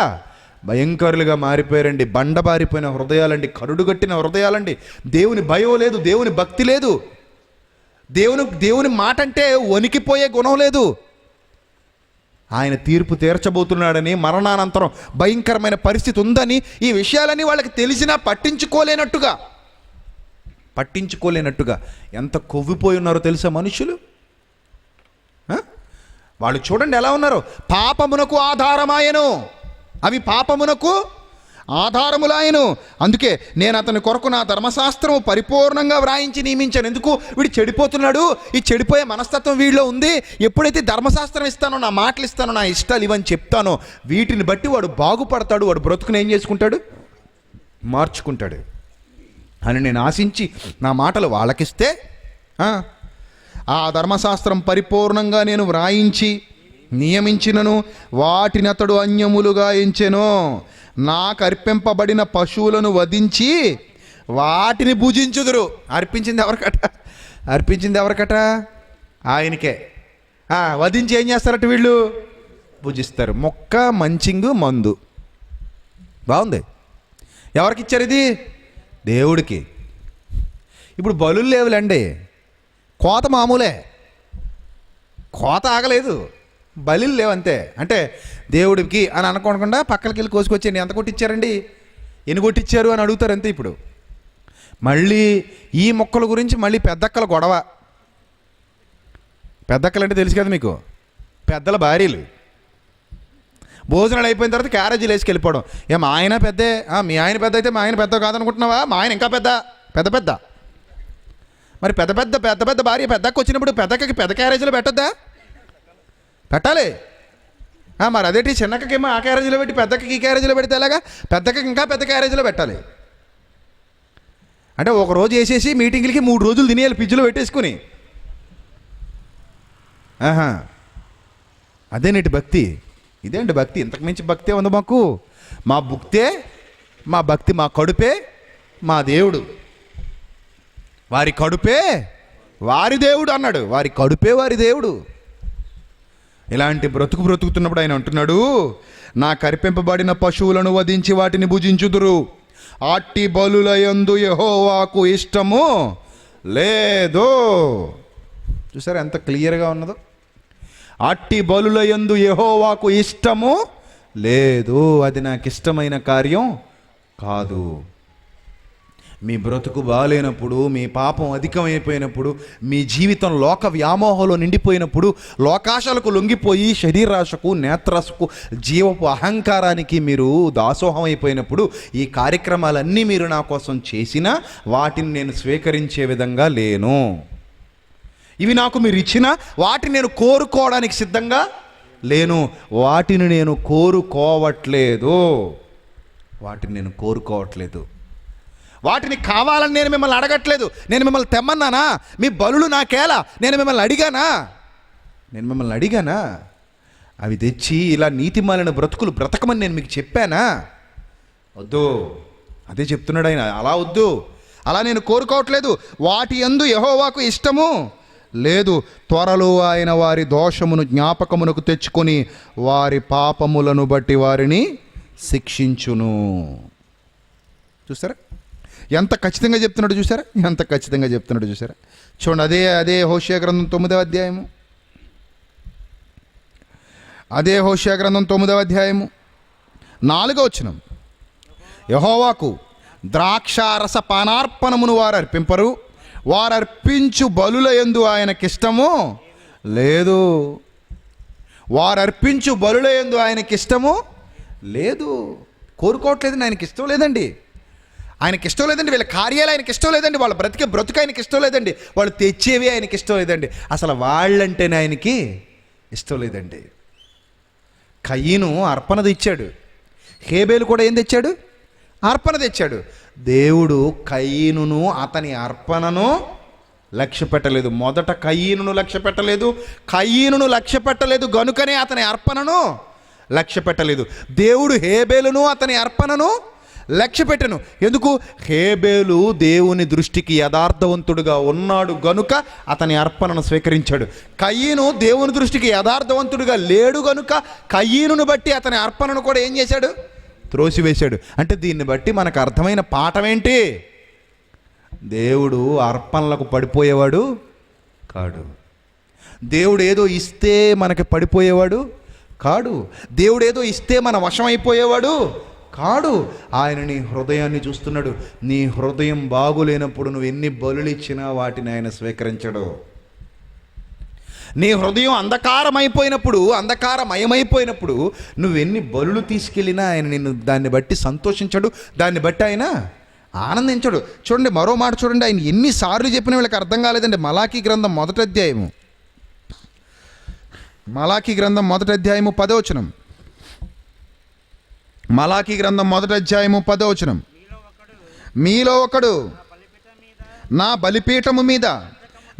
భయంకరులుగా మారిపోయారండి. బండబారిపోయిన హృదయాలండి, కరుడుగట్టిన హృదయాలండి. దేవుని భయం లేదు, దేవుని భక్తి లేదు, దేవుని మాట అంటే వణికిపోయే గుణం లేదు. ఆయన తీర్పు తీర్చబోతున్నాడని, మరణానంతరం భయంకరమైన పరిస్థితి ఉందని, ఈ విషయాలన్నీ వాళ్ళకి తెలిసినా పట్టించుకోలేనట్టుగా ఎంత కొవ్విపోయి ఉన్నారో తెలుసా మనుషులు? వాళ్ళు చూడండి ఎలా ఉన్నారు. పాపమునకు ఆధారమాయను, అవి పాపమునకు ఆధారములాయను. అందుకే నేను అతని కొరకు నా ధర్మశాస్త్రము పరిపూర్ణంగా వ్రాయించి నియమించాను. ఎందుకు? వీడు చెడిపోతున్నాడు, ఈ చెడిపోయే మనస్తత్వం వీడిలో ఉంది. ఎప్పుడైతే ధర్మశాస్త్రం ఇస్తానో, నా మాటలు ఇస్తానో, నా ఇష్టాలు ఇవని చెప్తానో, వీటిని బట్టి వాడు బాగుపడతాడు, వాడు బ్రతుకుని ఏం చేసుకుంటాడు? మార్చుకుంటాడు అని నేను ఆశించి నా మాటలు వాళ్ళకిస్తే, ఆ ధర్మశాస్త్రం పరిపూర్ణంగా నేను వ్రాయించి నియమించినను వాటిని అతడు అన్యములుగా ఎంచెను. నాకు అర్పింపబడిన పశువులను వధించి వాటిని భుజించుదురు. అర్పించింది ఎవరికట? ఆయనకే. వధించి ఏం చేస్తారట వీళ్ళు? భుజిస్తారు. మొక్క, మంచింగు, మందు. బాగుంది. ఎవరికి ఇచ్చారు ఇది? దేవుడికి. ఇప్పుడు బలులు లేవులేండి, కోత మామూలే, కోత ఆగలేదు, బలిలు లేవంతే. అంటే దేవుడికి అని అనుకోకుండా పక్కలకి వెళ్ళి కోసుకొచ్చేయండి, ఎంత కొట్టించారండి, ఎన్ని కొట్టించారు అని అడుగుతారు అంతే. ఇప్పుడు మళ్ళీ ఈ మొక్కల గురించి మళ్ళీ పెద్దక్కల గొడవ. పెద్దక్కలు అంటే తెలుసు కదా మీకు, పెద్దల భార్యలు. భోజనాలు అయిపోయిన తర్వాత క్యారేజీలు వేసుకెళ్ళిపోవడం. మా ఆయన పెద్దే, మీ ఆయన పెద్ద అయితే మా ఆయన పెద్ద కాదనుకుంటున్నావా? మా ఆయన ఇంకా పెద్ద. మరి పెద్ద భార్య పెద్దక్క వచ్చినప్పుడు పెద్దక్కకి పెద్ద క్యారేజీలో పెట్టొద్దా? పెట్టాలి. మరి అదేంటి చిన్నక్కకేమో ఆ క్యారేజీలో పెట్టి పెద్దక్కకి ఈ క్యారేజీలో పెడితే ఎలాగా? పెద్దక్కకి ఇంకా పెద్ద క్యారేజీలో పెట్టాలి. అంటే ఒక రోజు వేసేసి మీటింగ్లకి 3 రోజులు తినేయాలి ఫ్రిడ్జ్లో పెట్టేసుకుని. అదేనేటి భక్తి? ఇదేంటి భక్తి? ఇంతకు మించి భక్తే ఉంది మాకు. మా భక్తి మా కడుపే మా దేవుడు, వారి కడుపే వారి దేవుడు అన్నాడు. వారి కడుపే వారి దేవుడు. ఇలాంటి బ్రతుకుతున్నప్పుడు ఆయన అంటున్నాడు, నా కరిపింపబడిన పశువులను వధించి వాటిని భుజించుదురు. అట్టి బలులయందు యెహోవాకు ఇష్టము లేదు. చూసారా ఎంత క్లియర్గా ఉన్నదో? అట్టి బలులయందు యెహోవాకు ఇష్టము లేదు, అది నాకు ఇష్టమైన కార్యం కాదు. మీ బ్రతుకు బాగాలేనప్పుడు, మీ పాపం అధికమైపోయినప్పుడు, మీ జీవితం లోక వ్యామోహంలో నిండిపోయినప్పుడు, లోకాశలకు లొంగిపోయి శరీరాశకు, నేత్రాశకు, జీవపు అహంకారానికి మీరు దాసోహం అయిపోయినప్పుడు, ఈ కార్యక్రమాలన్నీ మీరు నా కోసం చేసినా వాటిని నేను స్వీకరించే విధంగా లేను. ఇవి నాకు మీరు ఇచ్చినా వాటిని నేను కోరుకోవడానికి సిద్ధంగా లేను. వాటిని నేను కోరుకోవట్లేదు. వాటిని కావాలని నేను మిమ్మల్ని అడగట్లేదు. నేను మిమ్మల్ని తెమ్మన్నానా? మీ బలులు నాకేలా? నేను మిమ్మల్ని అడిగానా? అవి తెచ్చి ఇలా నీతిమాలిన బ్రతుకులు బ్రతకమని నేను మీకు చెప్పానా? వద్దు. అదే చెప్తున్నాడు ఆయన. అలా వద్దు, అలా నేను కోరుకోవట్లేదు. వాటి యందు యెహోవాకు ఇష్టము లేదు. త్వరలో ఆయన వారి దోషమును జ్ఞాపకమునకు తెచ్చుకొని వారి పాపములను బట్టి వారిని శిక్షించును. చూసారా ఎంత ఖచ్చితంగా చెప్తున్నాడు? చూసారా? చూడండి, అదే హోషేయ గ్రంథం 9వ అధ్యాయము. అదే హోషేయ గ్రంథం 9వ అధ్యాయము 4వ వచనం. యెహోవాకు ద్రాక్షారస పానార్పణమును వారు అర్పింపరు, వారు అర్పించు బలుల యందు ఆయనకిష్టము లేదు. కోరుకోవట్లేదండి, ఆయనకి ఇష్టం లేదండి. వీళ్ళ కార్యాలు ఆయనకి ఇష్టం లేదండి. వాళ్ళ బ్రతుకు ఆయనకి ఇష్టం లేదండి. వాళ్ళు తెచ్చేవి ఆయనకి ఇష్టం లేదండి. అసలు వాళ్ళంటేనే ఆయనకి ఇష్టం లేదండి. కయీను అర్పణ తెచ్చాడు, హేబేలు కూడా ఏం తెచ్చాడు? అర్పణ తెచ్చాడు. దేవుడు కయీనును అతని అర్పణను లక్ష్య పెట్టలేదు. మొదట కయీనును లక్ష్య పెట్టలేదు గనుకనే అతని అర్పణను లక్ష్య పెట్టలేదు. దేవుడు హేబేలును అతని అర్పణను లక్ష్య పెట్టెను. ఎందుకు? హేబేలు దేవుని దృష్టికి యథార్థవంతుడుగా ఉన్నాడు గనుక అతని అర్పణను స్వీకరించాడు. కయ్యను దేవుని దృష్టికి యథార్థవంతుడుగా లేడు గనుక కయ్యనును బట్టి అతని అర్పణను కూడా ఏం చేశాడు? త్రోసివేశాడు. అంటే దీన్ని బట్టి మనకు అర్థమైన పాఠం ఏంటి? దేవుడు అర్పణలకు పడిపోయేవాడు కాడు. దేవుడు ఏదో ఇస్తే మనకి పడిపోయేవాడు కాడు. దేవుడు ఏదో ఇస్తే మన వశం అయిపోయేవాడు కాడు. ఆయన నీ హృదయాన్ని చూస్తున్నాడు. నీ హృదయం బాగులేనప్పుడు నువ్వు ఎన్ని బలులు ఇచ్చినా వాటిని ఆయన స్వీకరించడు. నీ హృదయం అంధకారమయమైపోయినప్పుడు నువ్వెన్ని బలులు తీసుకెళ్ళినా ఆయన నిన్ను దాన్ని బట్టి సంతోషించడు, దాన్ని బట్టి ఆయన ఆనందించడు. చూడండి, మరో మాట చూడండి, ఆయన ఎన్నిసార్లు చెప్పినా వీళ్ళకి అర్థం కాలేదండి. మలాకీ గ్రంథం 1వ అధ్యాయము 10వ వచనం. మలాకీ గ్రంథం 1వ అధ్యాయము 10వ వచనం. మీలో ఒకడు నా బలిపీఠము మీద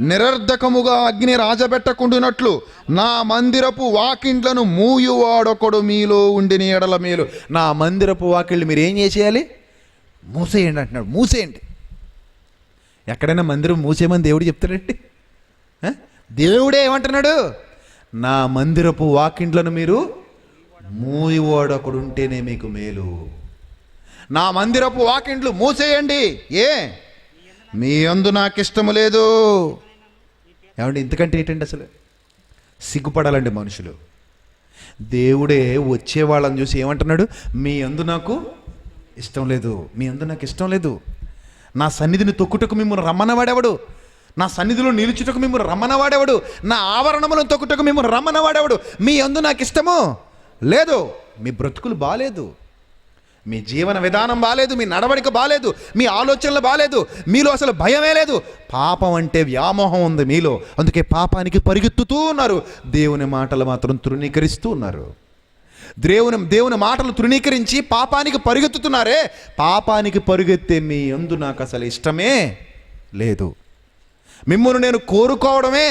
నిరర్ధకముగా అగ్ని రాజబెట్టకుండునట్లు నా మందిరపు వాకిండ్లను మూయువాడొకడు మీలో ఉండిన ఎడల మేలు. నా మందిరపు వాకిళ్ళు మీరు ఏం చేసేయాలి? మూసేయండి అంటున్నాడు. మూసేయండి. ఎక్కడైనా మందిరం మూసేయమని దేవుడు చెప్తాడండి? దేవుడే ఏమంటున్నాడు? నా మందిరపు వాకిండ్లను మీరు మూయువాడొకడు ఉంటేనే మీకు మేలు. నా మందిరపు వాకిండ్లు మూసేయండి. మీ యందు నాకు ఇష్టము లేదు. ఏమంటే ఇంతకంటే ఏంటండి? అసలు సిగ్గుపడాలండి మనుషులు. దేవుడే వచ్చే వాళ్ళని చూసి ఏమంటున్నాడు? మీ యందు నాకు ఇష్టం లేదు, మీ యందు నాకు ఇష్టం లేదు. నా సన్నిధిని తొక్కుటకు మిమ్మల్ని రమ్మనవాడేవాడు, నా సన్నిధిలో నిలుచుటకు మిమ్మల్ని రమ్మనవాడేవాడు, నా ఆవరణములను తొక్కుటకు మిమ్మల్ని రమ్మనవాడేవాడు. మీ యందు నాకు ఇష్టము లేదు. మీ బ్రతుకులు బాలేదు, మీ జీవన విధానం బాలేదు, మీ నడవడిక బాలేదు, మీ ఆలోచనలు బాలేదు, మీలో అసలు భయమే లేదు. పాపం అంటే వ్యామోహం ఉంది మీలో. అందుకే పాపానికి పరిగెత్తుతూ ఉన్నారు. దేవుని మాటలు మాత్రం తృణీకరిస్తూ ఉన్నారు. దేవుని మాటలు తృణీకరించి పాపానికి పరిగెత్తుతున్నారే. పాపానికి పరిగెత్తే మీ యందు నాకు అసలు ఇష్టమే లేదు, మిమ్మల్ని నేను కోరుకోవడమే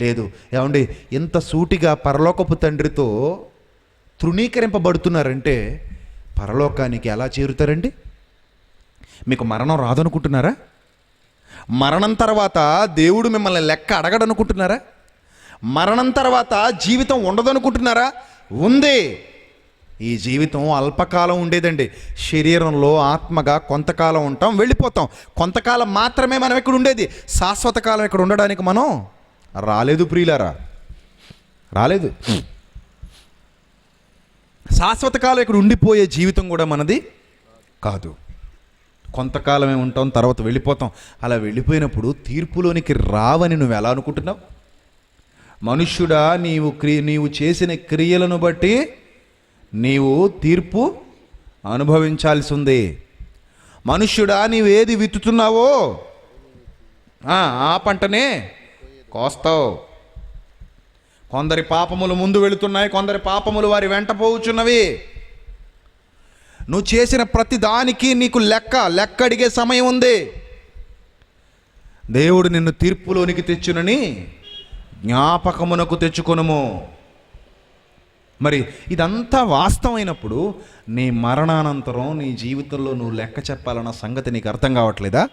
లేదు. ఏమండి, ఎంత సూటిగా పరలోకపు తండ్రితో తృణీకరింపబడుతున్నారంటే పరలోకానికి ఎలా చేరుతారండి? మీకు మరణం రాదనుకుంటున్నారా? మరణం తర్వాత దేవుడు మిమ్మల్ని లెక్క అడగడనుకుంటున్నారా? మరణం తర్వాత జీవితం ఉండదనుకుంటున్నారా? ఉంది. ఈ జీవితం అల్పకాలం ఉండేదండి. శరీరంలో ఆత్మగా కొంతకాలం ఉంటాం, వెళ్ళిపోతాం. కొంతకాలం మాత్రమే మనం ఇక్కడ ఉండేది. శాశ్వత కాలం ఇక్కడ ఉండడానికి మనం రాలేదు ప్రియులారా, రాలేదు. శాశ్వత కాలం ఇక్కడ ఉండిపోయే జీవితం కూడా మనది కాదు. కొంతకాలమే ఉంటాం, తర్వాత వెళ్ళిపోతాం. అలా వెళ్ళిపోయినప్పుడు తీర్పులోనికి రావని నువ్వు ఎలా అనుకుంటున్నావు? మనుష్యుడా, నీవు చేసిన క్రియలను బట్టి నీవు తీర్పు అనుభవించాల్సి ఉంది. మనుష్యుడా, నీవేది విత్తుతున్నావో ఆ పంటనే కోస్తావు. కొందరి పాపములు ముందు వెళుతున్నాయి, కొందరి పాపములు వారి వెంట పోవుచున్నవి. నువ్వు చేసిన ప్రతి దానికి నీకు లెక్క అడిగే సమయం ఉంది. దేవుడు నిన్ను తీర్పులోనికి తెచ్చునని జ్ఞాపకమునకు తెచ్చుకొనుము. మరి ఇదంతా వాస్తవమైనప్పుడు నీ మరణానంతరం నీ జీవితంలో నువ్వు లెక్క చెప్పాలన్న సంగతి నీకు అర్థం కావట్లేదా?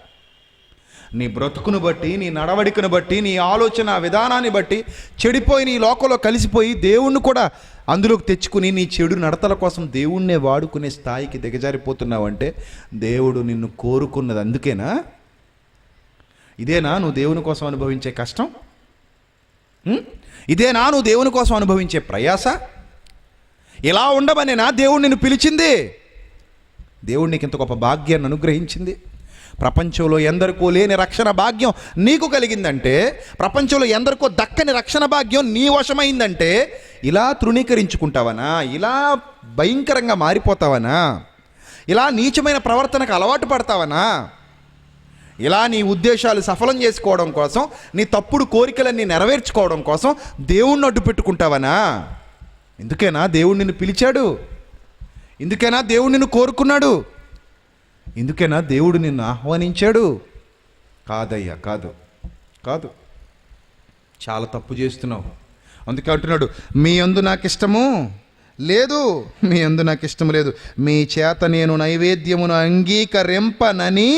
నీ బ్రతుకును బట్టి, నీ నడవడికను బట్టి, నీ ఆలోచన విధానాన్ని బట్టి చెడిపోయి నీ లోకంలో కలిసిపోయి దేవుణ్ణి కూడా అందులోకి తెచ్చుకుని నీ చెడు నడతల కోసం దేవుణ్ణే వాడుకునే స్థాయికి దిగజారిపోతున్నావంటే దేవుడు నిన్ను కోరుకున్నది అందుకేనా? ఇదేనా నువ్వు దేవుని కోసం అనుభవించే కష్టం? ఇదేనా నువ్వు దేవుని కోసం అనుభవించే ప్రయాస? ఇలా ఉండమనేనా దేవుడు నిన్ను పిలిచింది? దేవుడు నీకు ఇంత గొప్ప భాగ్యాన్ని అనుగ్రహించింది. ప్రపంచంలో ఎందరికో లేని రక్షణ భాగ్యం నీకు కలిగిందంటే, ప్రపంచంలో ఎందరికో దక్కని రక్షణ భాగ్యం నీ వశమైందంటే, ఇలా తృణీకరించుకుంటావనా? ఇలా భయంకరంగా మారిపోతావనా? ఇలా నీచమైన ప్రవర్తనకు అలవాటు పడతావనా? ఇలా నీ ఉద్దేశాలు సఫలం చేసుకోవడం కోసం, నీ తప్పుడు కోరికలన్నీ నెరవేర్చుకోవడం కోసం దేవుణ్ణి అడ్డు పెట్టుకుంటావనా? ఇందుకేనా దేవుడు నిన్ను పిలిచాడు? ఇందుకేనా దేవుడు నిన్ను కోరుకున్నాడు? ఇందుకేనా దేవుడు నిన్ను ఆహ్వానించాడు? కాదయ్యా, కాదు. చాలా తప్పు చేస్తున్నావు. అందుకే అంటున్నాడు, మీ యందు నాకు ఇష్టము లేదు, మీ యందు నాకు ఇష్టం లేదు. మీ చేత నేను నైవేద్యమును అంగీకరింపనని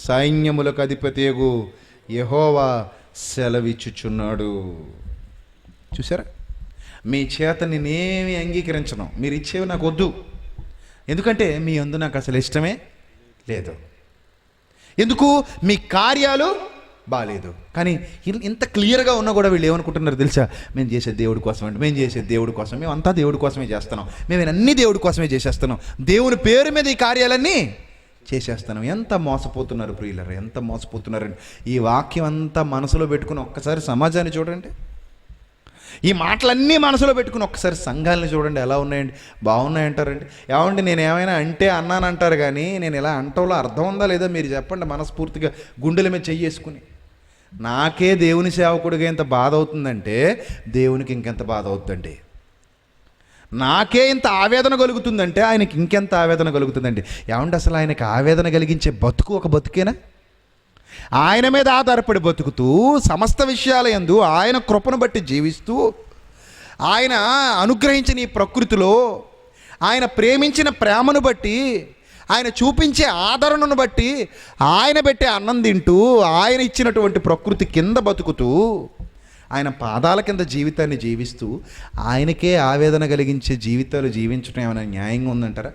సైన్యములకు అధిపతియగు యెహోవా సెలవిచ్చుచున్నాడు. చూసారా, మీ చేత నేనేమి అంగీకరించను, మీరు ఇచ్చేవి నాకు వద్దు, ఎందుకంటే మీ యందు నాకు అసలు ఇష్టమే లేదు. ఎందుకు? మీ కార్యాలు బాలేదు. కానీ ఇంత క్లియర్గా ఉన్నా కూడా వీళ్ళు ఏమనుకుంటున్నారు తెలుసా? మేము చేసే దేవుడి కోసం అండి, మేము చేసే దేవుడి కోసం, మేము అంతా దేవుడి కోసమే చేస్తున్నాం, మేము అన్ని దేవుడి కోసమే చేసేస్తున్నాం, దేవుని పేరు మీద ఈ కార్యాలన్నీ చేసేస్తున్నాం. ఎంత మోసపోతున్నారు ప్రియులారా, ఎంత మోసపోతున్నారండి. ఈ వాక్యం అంతా మనసులో పెట్టుకుని ఒక్కసారి సమాజాన్ని చూడండి, ఈ మాటలన్నీ మనసులో పెట్టుకుని ఒక్కసారి సంఘాలను చూడండి, ఎలా ఉన్నాయండి? బాగున్నాయంటారండి. ఏమండి నేను ఏమైనా అంటే అన్నానంటారు, కానీ నేను ఇలా అంటంలో అర్థం ఉందా లేదా మీరు చెప్పండి. మనస్ఫూర్తిగా గుండెల మీద చెయ్యేసుకుని, నాకే దేవుని సేవకుడిగా ఎంత బాధ అవుతుందంటే దేవునికి ఇంకెంత బాధ అవుతుందండి. నాకే ఇంత ఆవేదన కలుగుతుందంటే ఆయనకి ఇంకెంత ఆవేదన కలుగుతుందండి. ఏమంటే అసలు ఆయనకి ఆవేదన కలిగించే బతుకు ఒక బతుకేనా? ఆయన మీద ఆధారపడి బతుకుతూ, సమస్త విషయాల యందు ఆయన కృపను బట్టి జీవిస్తూ, ఆయన అనుగ్రహించిన ఈ ప్రకృతిలో ఆయన ప్రేమించిన ప్రేమను బట్టి, ఆయన చూపించే ఆదరణను బట్టి, ఆయన పెట్టే అన్నం తింటూ, ఆయన ఇచ్చినటువంటి ప్రకృతి కింద బతుకుతూ, ఆయన పాదాల కింద జీవితాన్ని జీవిస్తూ, ఆయనకే ఆవేదన కలిగించే జీవితాలు జీవించడం ఏమైనా న్యాయంగా ఉందంటారా?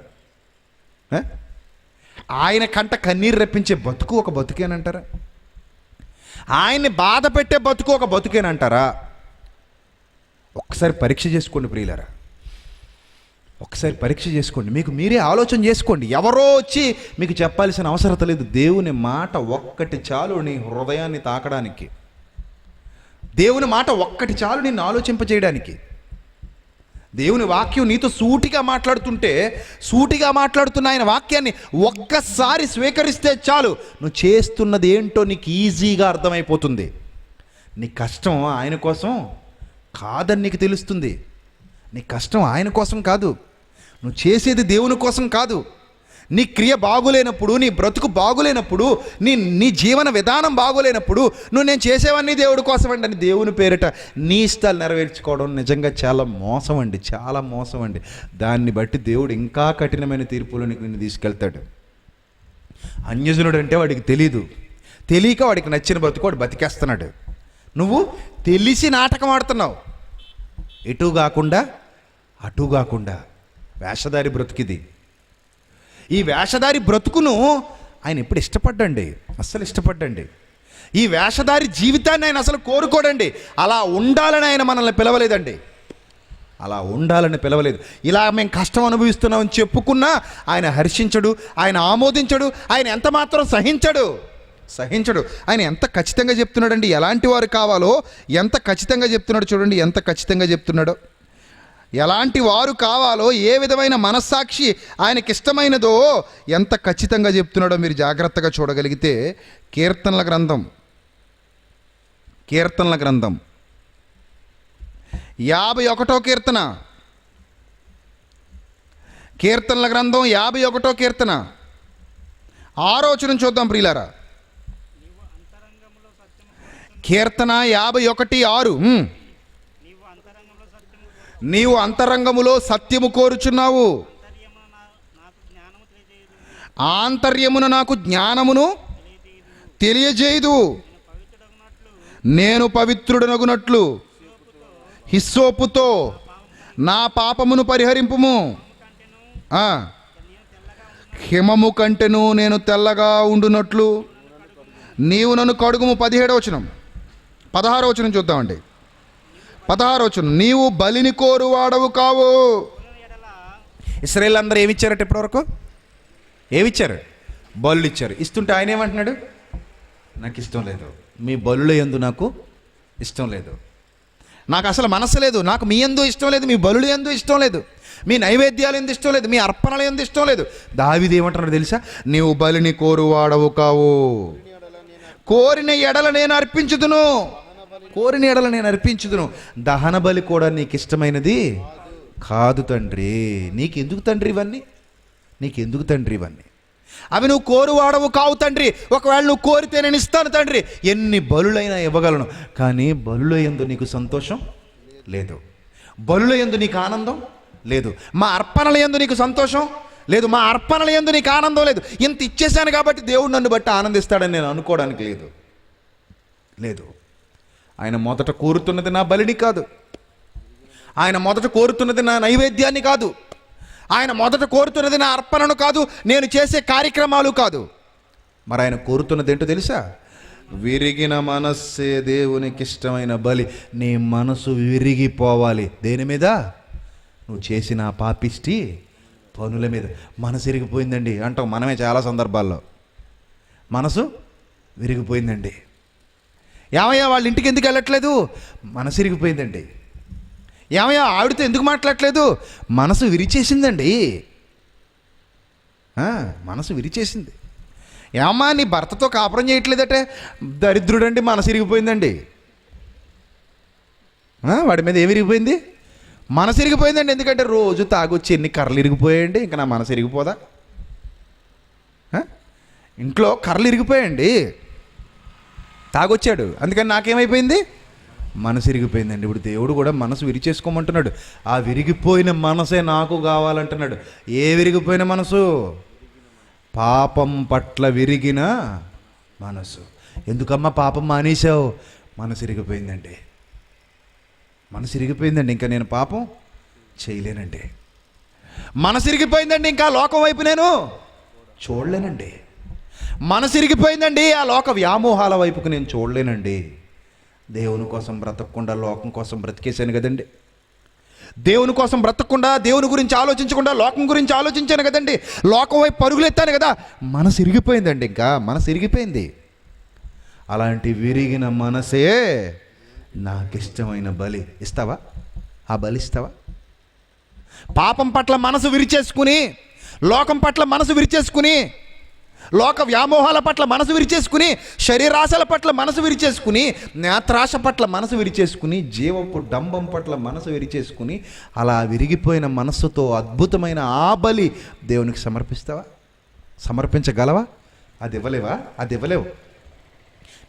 ఆయన కంట కన్నీరు రప్పించే బతుకు ఒక బతుకేనంటారా? ఆయన్ని బాధ పెట్టే బతుకు ఒక బతుకేనంటారా? ఒక్కసారి పరీక్ష చేసుకోండి ప్రియులారా, ఒకసారి పరీక్ష చేసుకోండి, మీకు మీరే ఆలోచన చేసుకోండి. ఎవరో వచ్చి మీకు చెప్పాల్సిన అవసరం లేదు. దేవుని మాట ఒక్కటి చాలు నీ హృదయాన్ని తాకడానికి. దేవుని మాట ఒక్కటి చాలు నిన్ను ఆలోచింపజేయడానికి. దేవుని వాక్యం నీతో సూటిగా మాట్లాడుతుంటే, సూటిగా మాట్లాడుతున్న ఆయన వాక్యాన్ని ఒక్కసారి స్వీకరిస్తే చాలు, నువ్వు చేస్తున్నది ఏంటో నీకు ఈజీగా అర్థమైపోతుంది. నీ కష్టం ఆయన కోసం కాదని నీకు తెలుస్తుంది. నీ కష్టం ఆయన కోసం కాదు, నువ్వు చేసేది దేవుని కోసం కాదు. నీ క్రియ బాగులేనప్పుడు, నీ బ్రతుకు బాగులేనప్పుడు, నీ జీవన విధానం బాగులేనప్పుడు నువ్వు నేను చేసేవన్నీ దేవుడి కోసం అండి అని దేవుని పేరిట నీ ఇష్టాలు నెరవేర్చుకోవడం నిజంగా చాలా మోసం అండి, చాలా మోసం అండి. దాన్ని బట్టి దేవుడు ఇంకా కఠినమైన తీర్పులో నిన్ను తీసుకెళ్తాడు. అన్యజనుడు అంటే వాడికి తెలీదు, తెలియక వాడికి నచ్చిన బ్రతుకు వాడు బతికేస్తున్నాడు. నువ్వు తెలిసి నాటకం ఆడుతున్నావు, ఎటు కాకుండా అటు కాకుండా. వేషధారి బ్రతుకిది. ఈ వేషధారి బ్రతుకును ఆయన ఎప్పుడు ఇష్టపడ్డండి? అస్సలు ఇష్టపడ్డండి. ఈ వేషధారి జీవితాన్ని ఆయన అసలు కోరుకోడండి. అలా ఉండాలని ఆయన మనల్ని పిలవలేదండి, అలా ఉండాలని పిలవలేదు. ఇలా మేము కష్టం అనుభవిస్తున్నామని చెప్పుకున్నా ఆయన హర్షించడు, ఆయన ఆమోదించడు, ఆయన ఎంత మాత్రం సహించడు. ఆయన ఎంత ఖచ్చితంగా చెప్తున్నాడండి, ఎలాంటి వారు కావాలో ఎంత ఖచ్చితంగా చెప్తున్నాడు. చూడండి ఎంత ఖచ్చితంగా చెప్తున్నాడో, ఎలాంటి వారు కావాలో, ఏ విధమైన మనస్సాక్షి ఆయనకి ఇష్టమైనదో ఎంత ఖచ్చితంగా చెప్తున్నాడో మీరు జాగ్రత్తగా చూడగలిగితే, కీర్తనల గ్రంథం 51వ కీర్తన, కీర్తనల గ్రంథం 51వ కీర్తన 6వ వచనం చూద్దాం ప్రియులారా. కీర్తన 51:6. నీవు అంతరంగములో సత్యము కోరుచున్నావు, ఆంతర్యమున నాకు జ్ఞానమును తెలియజేయదు. నేను పవిత్రుడనగునట్లు హిస్సోపుతో నా పాపమును పరిహరింపుము. హిమము కంటెను నేను తెల్లగా ఉండునట్లు నీవు నన్ను కడుగుము. 17వ వచనం, 16వ వచనం చూద్దామండి. 16వ వచనం, నీవు బలిని కోరువాడవు కావు. ఇశ్రాయేలు అందరూ ఏమిచ్చారట ఇప్పటివరకు? ఏమిచ్చారు? బలులు ఇచ్చారు. ఇస్తుంటే ఆయన ఏమంటున్నాడు? నాకు ఇష్టం లేదు, మీ బలుల యందు నాకు ఇష్టం లేదు, నాకు అసలు మనసు లేదు, నాకు మీ యందు ఇష్టం లేదు, మీ బలుల యందు ఇష్టం లేదు, మీ నైవేద్యాలు ఎందు ఇష్టం లేదు, మీ అర్పణల ఎందు ఇష్టం లేదు. దావీదు ఏమంటున్నాడు తెలుసా? నీవు బలిని కోరువాడవు కావు, కోరిన ఎడల నేను అర్పించుదును, కోరిన ఎడల నేను అర్పించుదును. దహన బలి కూడా నీకు ఇష్టమైనది కాదు తండ్రి. నీకెందుకు తండ్రి ఇవన్నీ? నీకెందుకు తండ్రి ఇవన్నీ? అవి నువ్వు కోరువాడవు కావు తండ్రి. ఒకవేళ నువ్వు కోరితే నేను ఇస్తాను తండ్రి, ఎన్ని బలులైనా ఇవ్వగలను, కానీ బలుల యందు నీకు సంతోషం లేదు. బలుల యందు నీకు ఆనందం లేదు, మా అర్పణల యందు నీకు సంతోషం లేదు, మా అర్పణల యందు నీకు ఆనందం లేదు. ఇంత ఇచ్చేసాను కాబట్టి దేవుడు నన్ను బట్టి ఆనందిస్తాడని నేను అనుకోవడానికి లేదు. ఆయన మొదట కోరుతున్నది నా బలిని కాదు, ఆయన మొదట కోరుతున్నది నా నైవేద్యాన్ని కాదు, ఆయన మొదట కోరుతున్నది నా అర్పణను కాదు, నేను చేసే కార్యక్రమాలు కాదు. మరి ఆయన కోరుతున్నది ఏంటో తెలుసా? విరిగిన మనస్సే దేవునికి ఇష్టమైన బలి. నీ మనసు విరిగిపోవాలి. దేని మీద? నువ్వు చేసిన పాపిష్టి పనుల మీద. మనసు విరిగిపోయిందండి అంటాం మనమే చాలా సందర్భాల్లో. మనసు విరిగిపోయిందండి. ఏమయ్యా వాళ్ళ ఇంటికి ఎందుకు వెళ్ళట్లేదు? మనసు విరిగిపోయిందండి. ఏమయ్యా ఆవిడతో ఎందుకు మాట్లాడట్లేదు? మనసు విరిచేసిందండి. మనసు విరిచేసింది. ఏమమ్మా నీ భర్తతో కాపురం చేయట్లేదటే? దరిద్రుడండి, మనసు విరిగిపోయిందండి. వాడి మీద ఏమి విరిగిపోయింది? మనసు విరిగిపోయిందండి. ఎందుకంటే రోజు తాగొచ్చి ఎన్ని కర్రలు విరిగిపోయాయండి, ఇంకా నా మనసు విరిగిపోదా? ఇంట్లో కర్రలు విరిగిపోయాయండి, తాగొచ్చాడు, అందుకని నాకేమైపోయింది? మనసు విరిగిపోయిందండి. ఇప్పుడు దేవుడు కూడా మనసు విరిచేసుకోమంటున్నాడు. ఆ విరిగిపోయిన మనసే నాకు కావాలంటున్నాడు. ఏ విరిగిపోయిన మనసు? పాపం పట్ల విరిగిన మనసు. ఎందుకమ్మా పాపం మానేశావు? మనసు విరిగిపోయిందండి. మనసు విరిగిపోయిందండి, ఇంకా నేను పాపం చేయలేనండి. మనసు విరిగిపోయిందండి, ఇంకా లోకం వైపు నేను చూడలేనండి. మనసు విరిగిపోయిందండి, ఆ లోక వ్యామోహాల వైపుకు నేను చూడలేనండి. దేవుని కోసం బ్రతకకుండా లోకం కోసం బ్రతికేశాను కదండి. దేవుని కోసం బ్రతకకుండా, దేవుని గురించి ఆలోచించకుండా లోకం గురించి ఆలోచించాను కదండి. లోకం వైపు పరుగులెత్తాను కదా. మనసు విరిగిపోయిందండి, ఇంకా మనసు విరిగిపోయింది. అలాంటి విరిగిన మనసే నాకు ఇష్టమైన బలి. ఇస్తావా? ఆ బలి ఇస్తావా? పాపం పట్ల మనసు విరిచేసుకుని, లోకం పట్ల మనసు విరిచేసుకుని, లోక వ్యామోహాల పట్ల మనసు విరిచేసుకుని, శరీరాశల పట్ల మనసు విరిచేసుకుని, నేత్రాశ పట్ల మనసు విరిచేసుకుని, జీవపు డంబం పట్ల మనసు విరిచేసుకుని, అలా విరిగిపోయిన మనస్సుతో అద్భుతమైన ఆ బలి దేవునికి సమర్పిస్తావా? సమర్పించగలవా? అది ఇవ్వలేవా? అది ఇవ్వలేవు.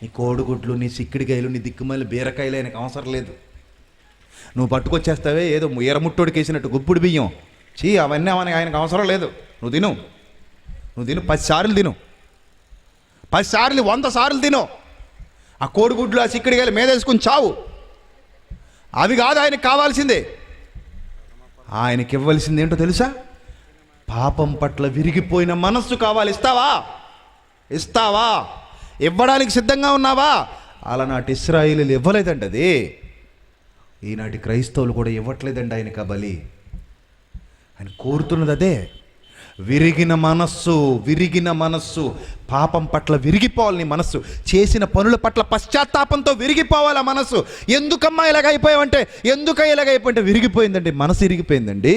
నీ కోడిగుడ్లు, నీ సిక్కిడికాయలు, నీ దిక్కుమల్లి బీరకాయలు ఆయనకు అవసరం లేదు. నువ్వు పట్టుకొచ్చేస్తావే ఏదో ఎరముట్టోడికి వేసినట్టు గుప్పుడు బియ్యం, అవన్నీ ఆయనకు అవసరం లేదు. నువ్వు తిను 10 సార్లు తిను, 10 సార్లు 100 సార్లు తిను. ఆ కోడిగుడ్లు, ఆ సిక్కిడికాయలు మీదేసుకుని చావు. అవి కాదు ఆయనకు కావాల్సిందే. ఆయనకి ఇవ్వాల్సింది ఏంటో తెలుసా? పాపం పట్ల విరిగిపోయిన మనస్సు కావాలి. ఇస్తావా? ఇవ్వడానికి సిద్ధంగా ఉన్నావా? అలనాటి ఇశ్రాయేలీయులు ఇవ్వలేదండి. అది ఈనాటి క్రైస్తవులు కూడా ఇవ్వట్లేదండి ఆయనకి ఆ బలి. ఆయన కోరుతున్నది అదే. విరిగిన మనస్సు. పాపం పట్ల విరిగిపోవాలి నీ మనస్సు. చేసిన పనుల పట్ల పశ్చాత్తాపంతో విరిగిపోవాలి ఆ మనస్సు. ఎందుకమ్మా ఇలాగైపోయావంటే, ఇలాగైపోయింటే విరిగిపోయిందండి, మనసు విరిగిపోయిందండి.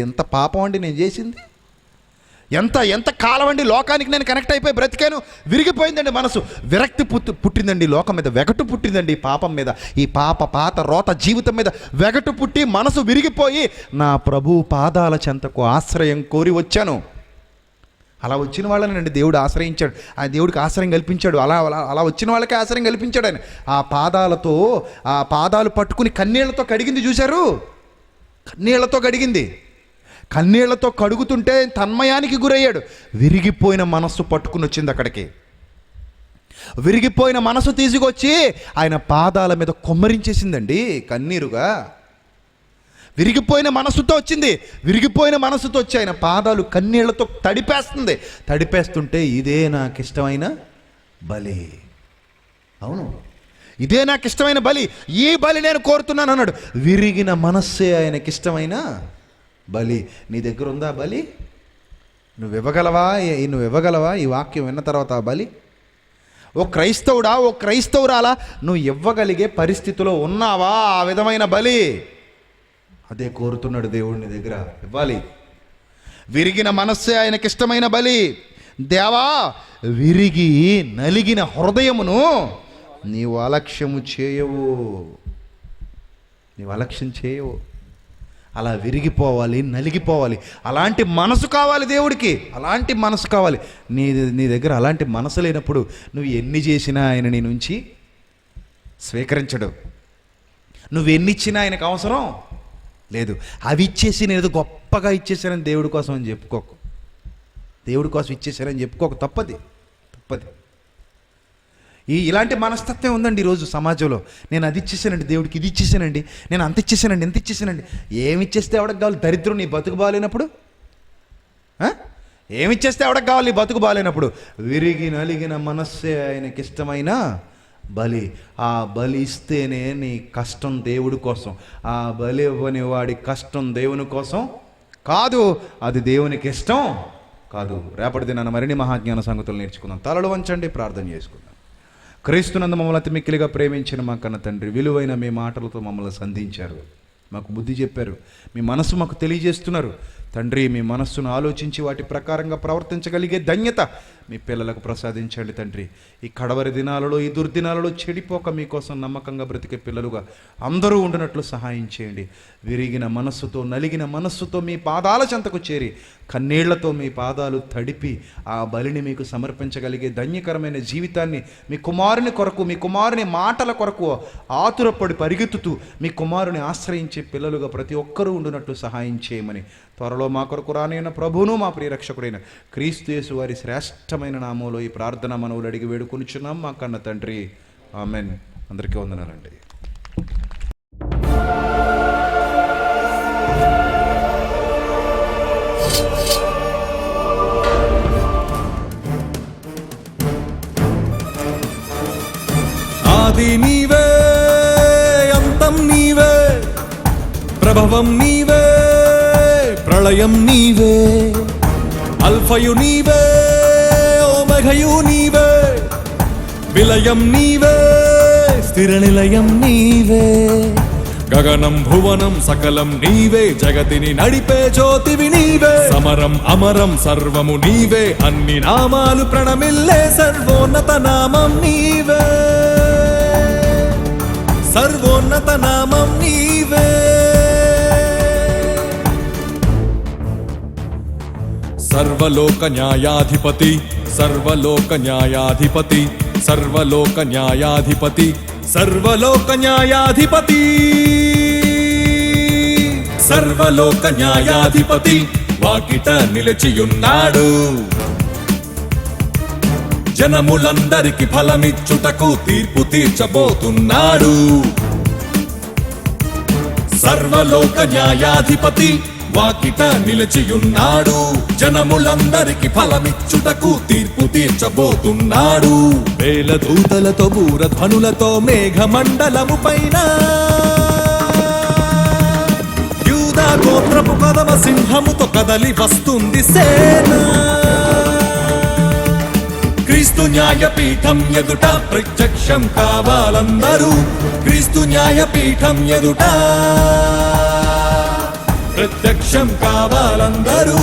ఎంత పాపం అండి నేను చేసింది, ఎంత కాలం అండి లోకానికి నేను కనెక్ట్ అయిపోయి బ్రతికాను. విరిగిపోయిందండి మనసు. విరక్తి పుట్టిందండి లోకం మీద, వెగటు పుట్టిందండి ఈ పాపం మీద, ఈ పాత రోత జీవితం మీద వెగటు పుట్టి మనసు విరిగిపోయి నా ప్రభు పాదాల చెంతకు ఆశ్రయం కోరి వచ్చాను. అలా వచ్చిన వాళ్ళనండి దేవుడు ఆశ్రయించాడు. ఆ దేవుడికి ఆశ్రయం కల్పించాడు. అలా వచ్చిన వాళ్ళకే ఆశ్రయం కల్పించాడు ఆయన. ఆ పాదాలు పట్టుకుని కన్నీళ్లతో కడిగింది చూశారు? కన్నీళ్లతో కడుగుతుంటే తన్మయానికి గురయ్యాడు. విరిగిపోయిన మనస్సు పట్టుకుని వచ్చింది అక్కడికి. విరిగిపోయిన మనసు తీసుకొచ్చి ఆయన పాదాల మీద కొమ్మరించేసిందండి కన్నీరుగా. విరిగిపోయిన మనసుతో వచ్చింది. విరిగిపోయిన మనసుతో వచ్చి ఆయన పాదాలు కన్నీళ్లతో తడిపేస్తుంటే ఇదే నాకు ఇష్టమైన బలి. అవును, ఇదే నాకు ఇష్టమైన బలి. ఈ బలి నేను కోరుతున్నాను అన్నాడు. విరిగిన మనస్సే ఆయనకి ఇష్టమైన బలి. నీ దగ్గర ఉందా బలి? నువ్వు ఇవ్వగలవా ఈ వాక్యం విన్న తర్వాత ఆ బలి? ఓ క్రైస్తవుడా, ఓ క్రైస్తవురాలా, నువ్వు ఇవ్వగలిగే పరిస్థితిలో ఉన్నావా ఆ విధమైన బలి? అదే కోరుతున్నాడు దేవుడు నీ దగ్గర. ఇవ్వాలి. విరిగిన మనస్సే ఆయనకి ఇష్టమైన బలి. దేవా, విరిగి నలిగిన హృదయమును నీవు అలక్ష్యం చేయవు. అలా విరిగిపోవాలి, నలిగిపోవాలి. అలాంటి మనసు కావాలి దేవుడికి. అలాంటి మనసు కావాలి. నీ దగ్గర అలాంటి మనసు లేనప్పుడు నువ్వు ఎన్ని చేసినా ఆయన నీ నుంచి స్వీకరించడు. నువ్వెన్ని ఇచ్చినా ఆయనకు అవసరం లేదు. అవి ఇచ్చేసి నేను ఏదో గొప్పగా ఇచ్చేసానని దేవుడి కోసం అని చెప్పుకోకు. దేవుడి కోసం ఇచ్చేసానని చెప్పుకోకు, తప్పది. ఇలాంటి మనస్తత్వం ఉందండి ఈరోజు సమాజంలో. నేను అది ఇచ్చేసానండి దేవుడికి, ఇది ఇచ్చేసానండి, నేను అంత ఇచ్చేసానండి, ఎంత ఇచ్చేసానండి. ఏమి ఇచ్చేస్తే ఎవరికి కావాలి? దరిద్రం నీ బతుకు బాగాలేనప్పుడు. ఏమి ఇచ్చేస్తే ఎవరికి కావాలి నీ బతుకు బాగాలేనప్పుడు? విరిగి నలిగిన మనస్సే ఆయనకి ఇష్టమైన బలి. ఆ బలి ఇస్తేనే నీ కష్టం దేవుడి కోసం. ఆ బలి ఇవ్వని వాడి కష్టం దేవుని కోసం కాదు, అది దేవునికి ఇష్టం కాదు. రేపటి దినాన మరిన్ని మహాజ్ఞాన సంగతులు నేర్చుకుందాం. తలలు వంచండి, ప్రార్థన చేసుకుందాం. క్రీస్తునందు మమ్మల్ని అతి మిక్కిలిగా ప్రేమించిన మా కన్న తండ్రి, విలువైన మీ మాటలతో మమ్మల్ని సంధించారు, మాకు బుద్ధి చెప్పారు, మీ మనసు మాకు తెలియజేస్తున్నారు తండ్రి. మీ మనస్సును ఆలోచించి వాటి ప్రకారంగా ప్రవర్తించగలిగే ధన్యత మీ పిల్లలకు ప్రసాదించండి తండ్రి. ఈ కడవరి దినాలలో, ఈ దుర్దినాలలో చెడిపోక మీకోసం నమ్మకంగా బ్రతికే పిల్లలుగా అందరూ ఉండినట్లు సహాయం చేయండి. విరిగిన మనస్సుతో, నలిగిన మనస్సుతో మీ పాదాల చెంతకు చేరి కన్నీళ్లతో మీ పాదాలు తడిపి ఆ బలిని మీకు సమర్పించగలిగే ధన్యకరమైన జీవితాన్ని మీ కుమారుని కొరకు, మీ కుమారుని మాటల కొరకు ఆతురపడి పరిగెత్తుతూ మీ కుమారుని ఆశ్రయించే పిల్లలుగా ప్రతి ఒక్కరూ ఉండినట్లు సహాయం చేయమని త్వరలో మా కొరకు రానైన ప్రభువును మా ప్రియరక్షకుడైన క్రీస్తు యేసు వారి శ్రేష్టమైన నామంలో ఈ ప్రార్థన మనవులు అడిగి వేడుకొనిచున్నాం మా కన్న తండ్రి. ఆమెన్. అందరికీ వందనాలండి. ఆది నీవే, అంతం నీవే, ప్రభవం నీవే, ప్రళయం నీవే, అల్ఫయు నీవే, ఓమెఘయు నీవే, విలయం నీవే, స్థిర నిలయం నీవే. గగనం భువనం సకలం నీవే, జగతిని నడిపే జ్యోతివి నీవే. సమరం అమరం సర్వము నీవే, అన్ని నామాలు ప్రణమిల్లే సర్వోన్నత నామం నీవే, సర్వోన్నత నామం నీవే. సర్వలోక న్యాయాధిపతి, సర్వలోక న్యాయాధిపతి, సర్వలోక న్యాయాధిపతి, సర్వలోక న్యాయాధిపతి, సర్వలోక న్యాయాధిపతి వాకిట నిలిచియున్నాడు. జనములందరికి ఫలమిచ్చుటకు తీర్పు తీర్చబోతున్నాడు. సర్వలోక న్యాయాధిపతి వాకిట నిలిచియున్నాడు. జనములందరికి ఫలమిచ్చుటకు తీర్పు తీర్చబోతున్నాడు. వేల దూతలతో, బూరధ్వనులతో, మేఘమండలము పైన యూదా గోత్రపు కదమ సింహముతో కదలి వస్తుంది సేన. క్రీస్తు న్యాయపీఠం ఎదుట ప్రత్యక్షం కావాలందరూ. క్రీస్తు న్యాయపీఠం ఎదుట ప్రత్యక్షం కావాలందరూ.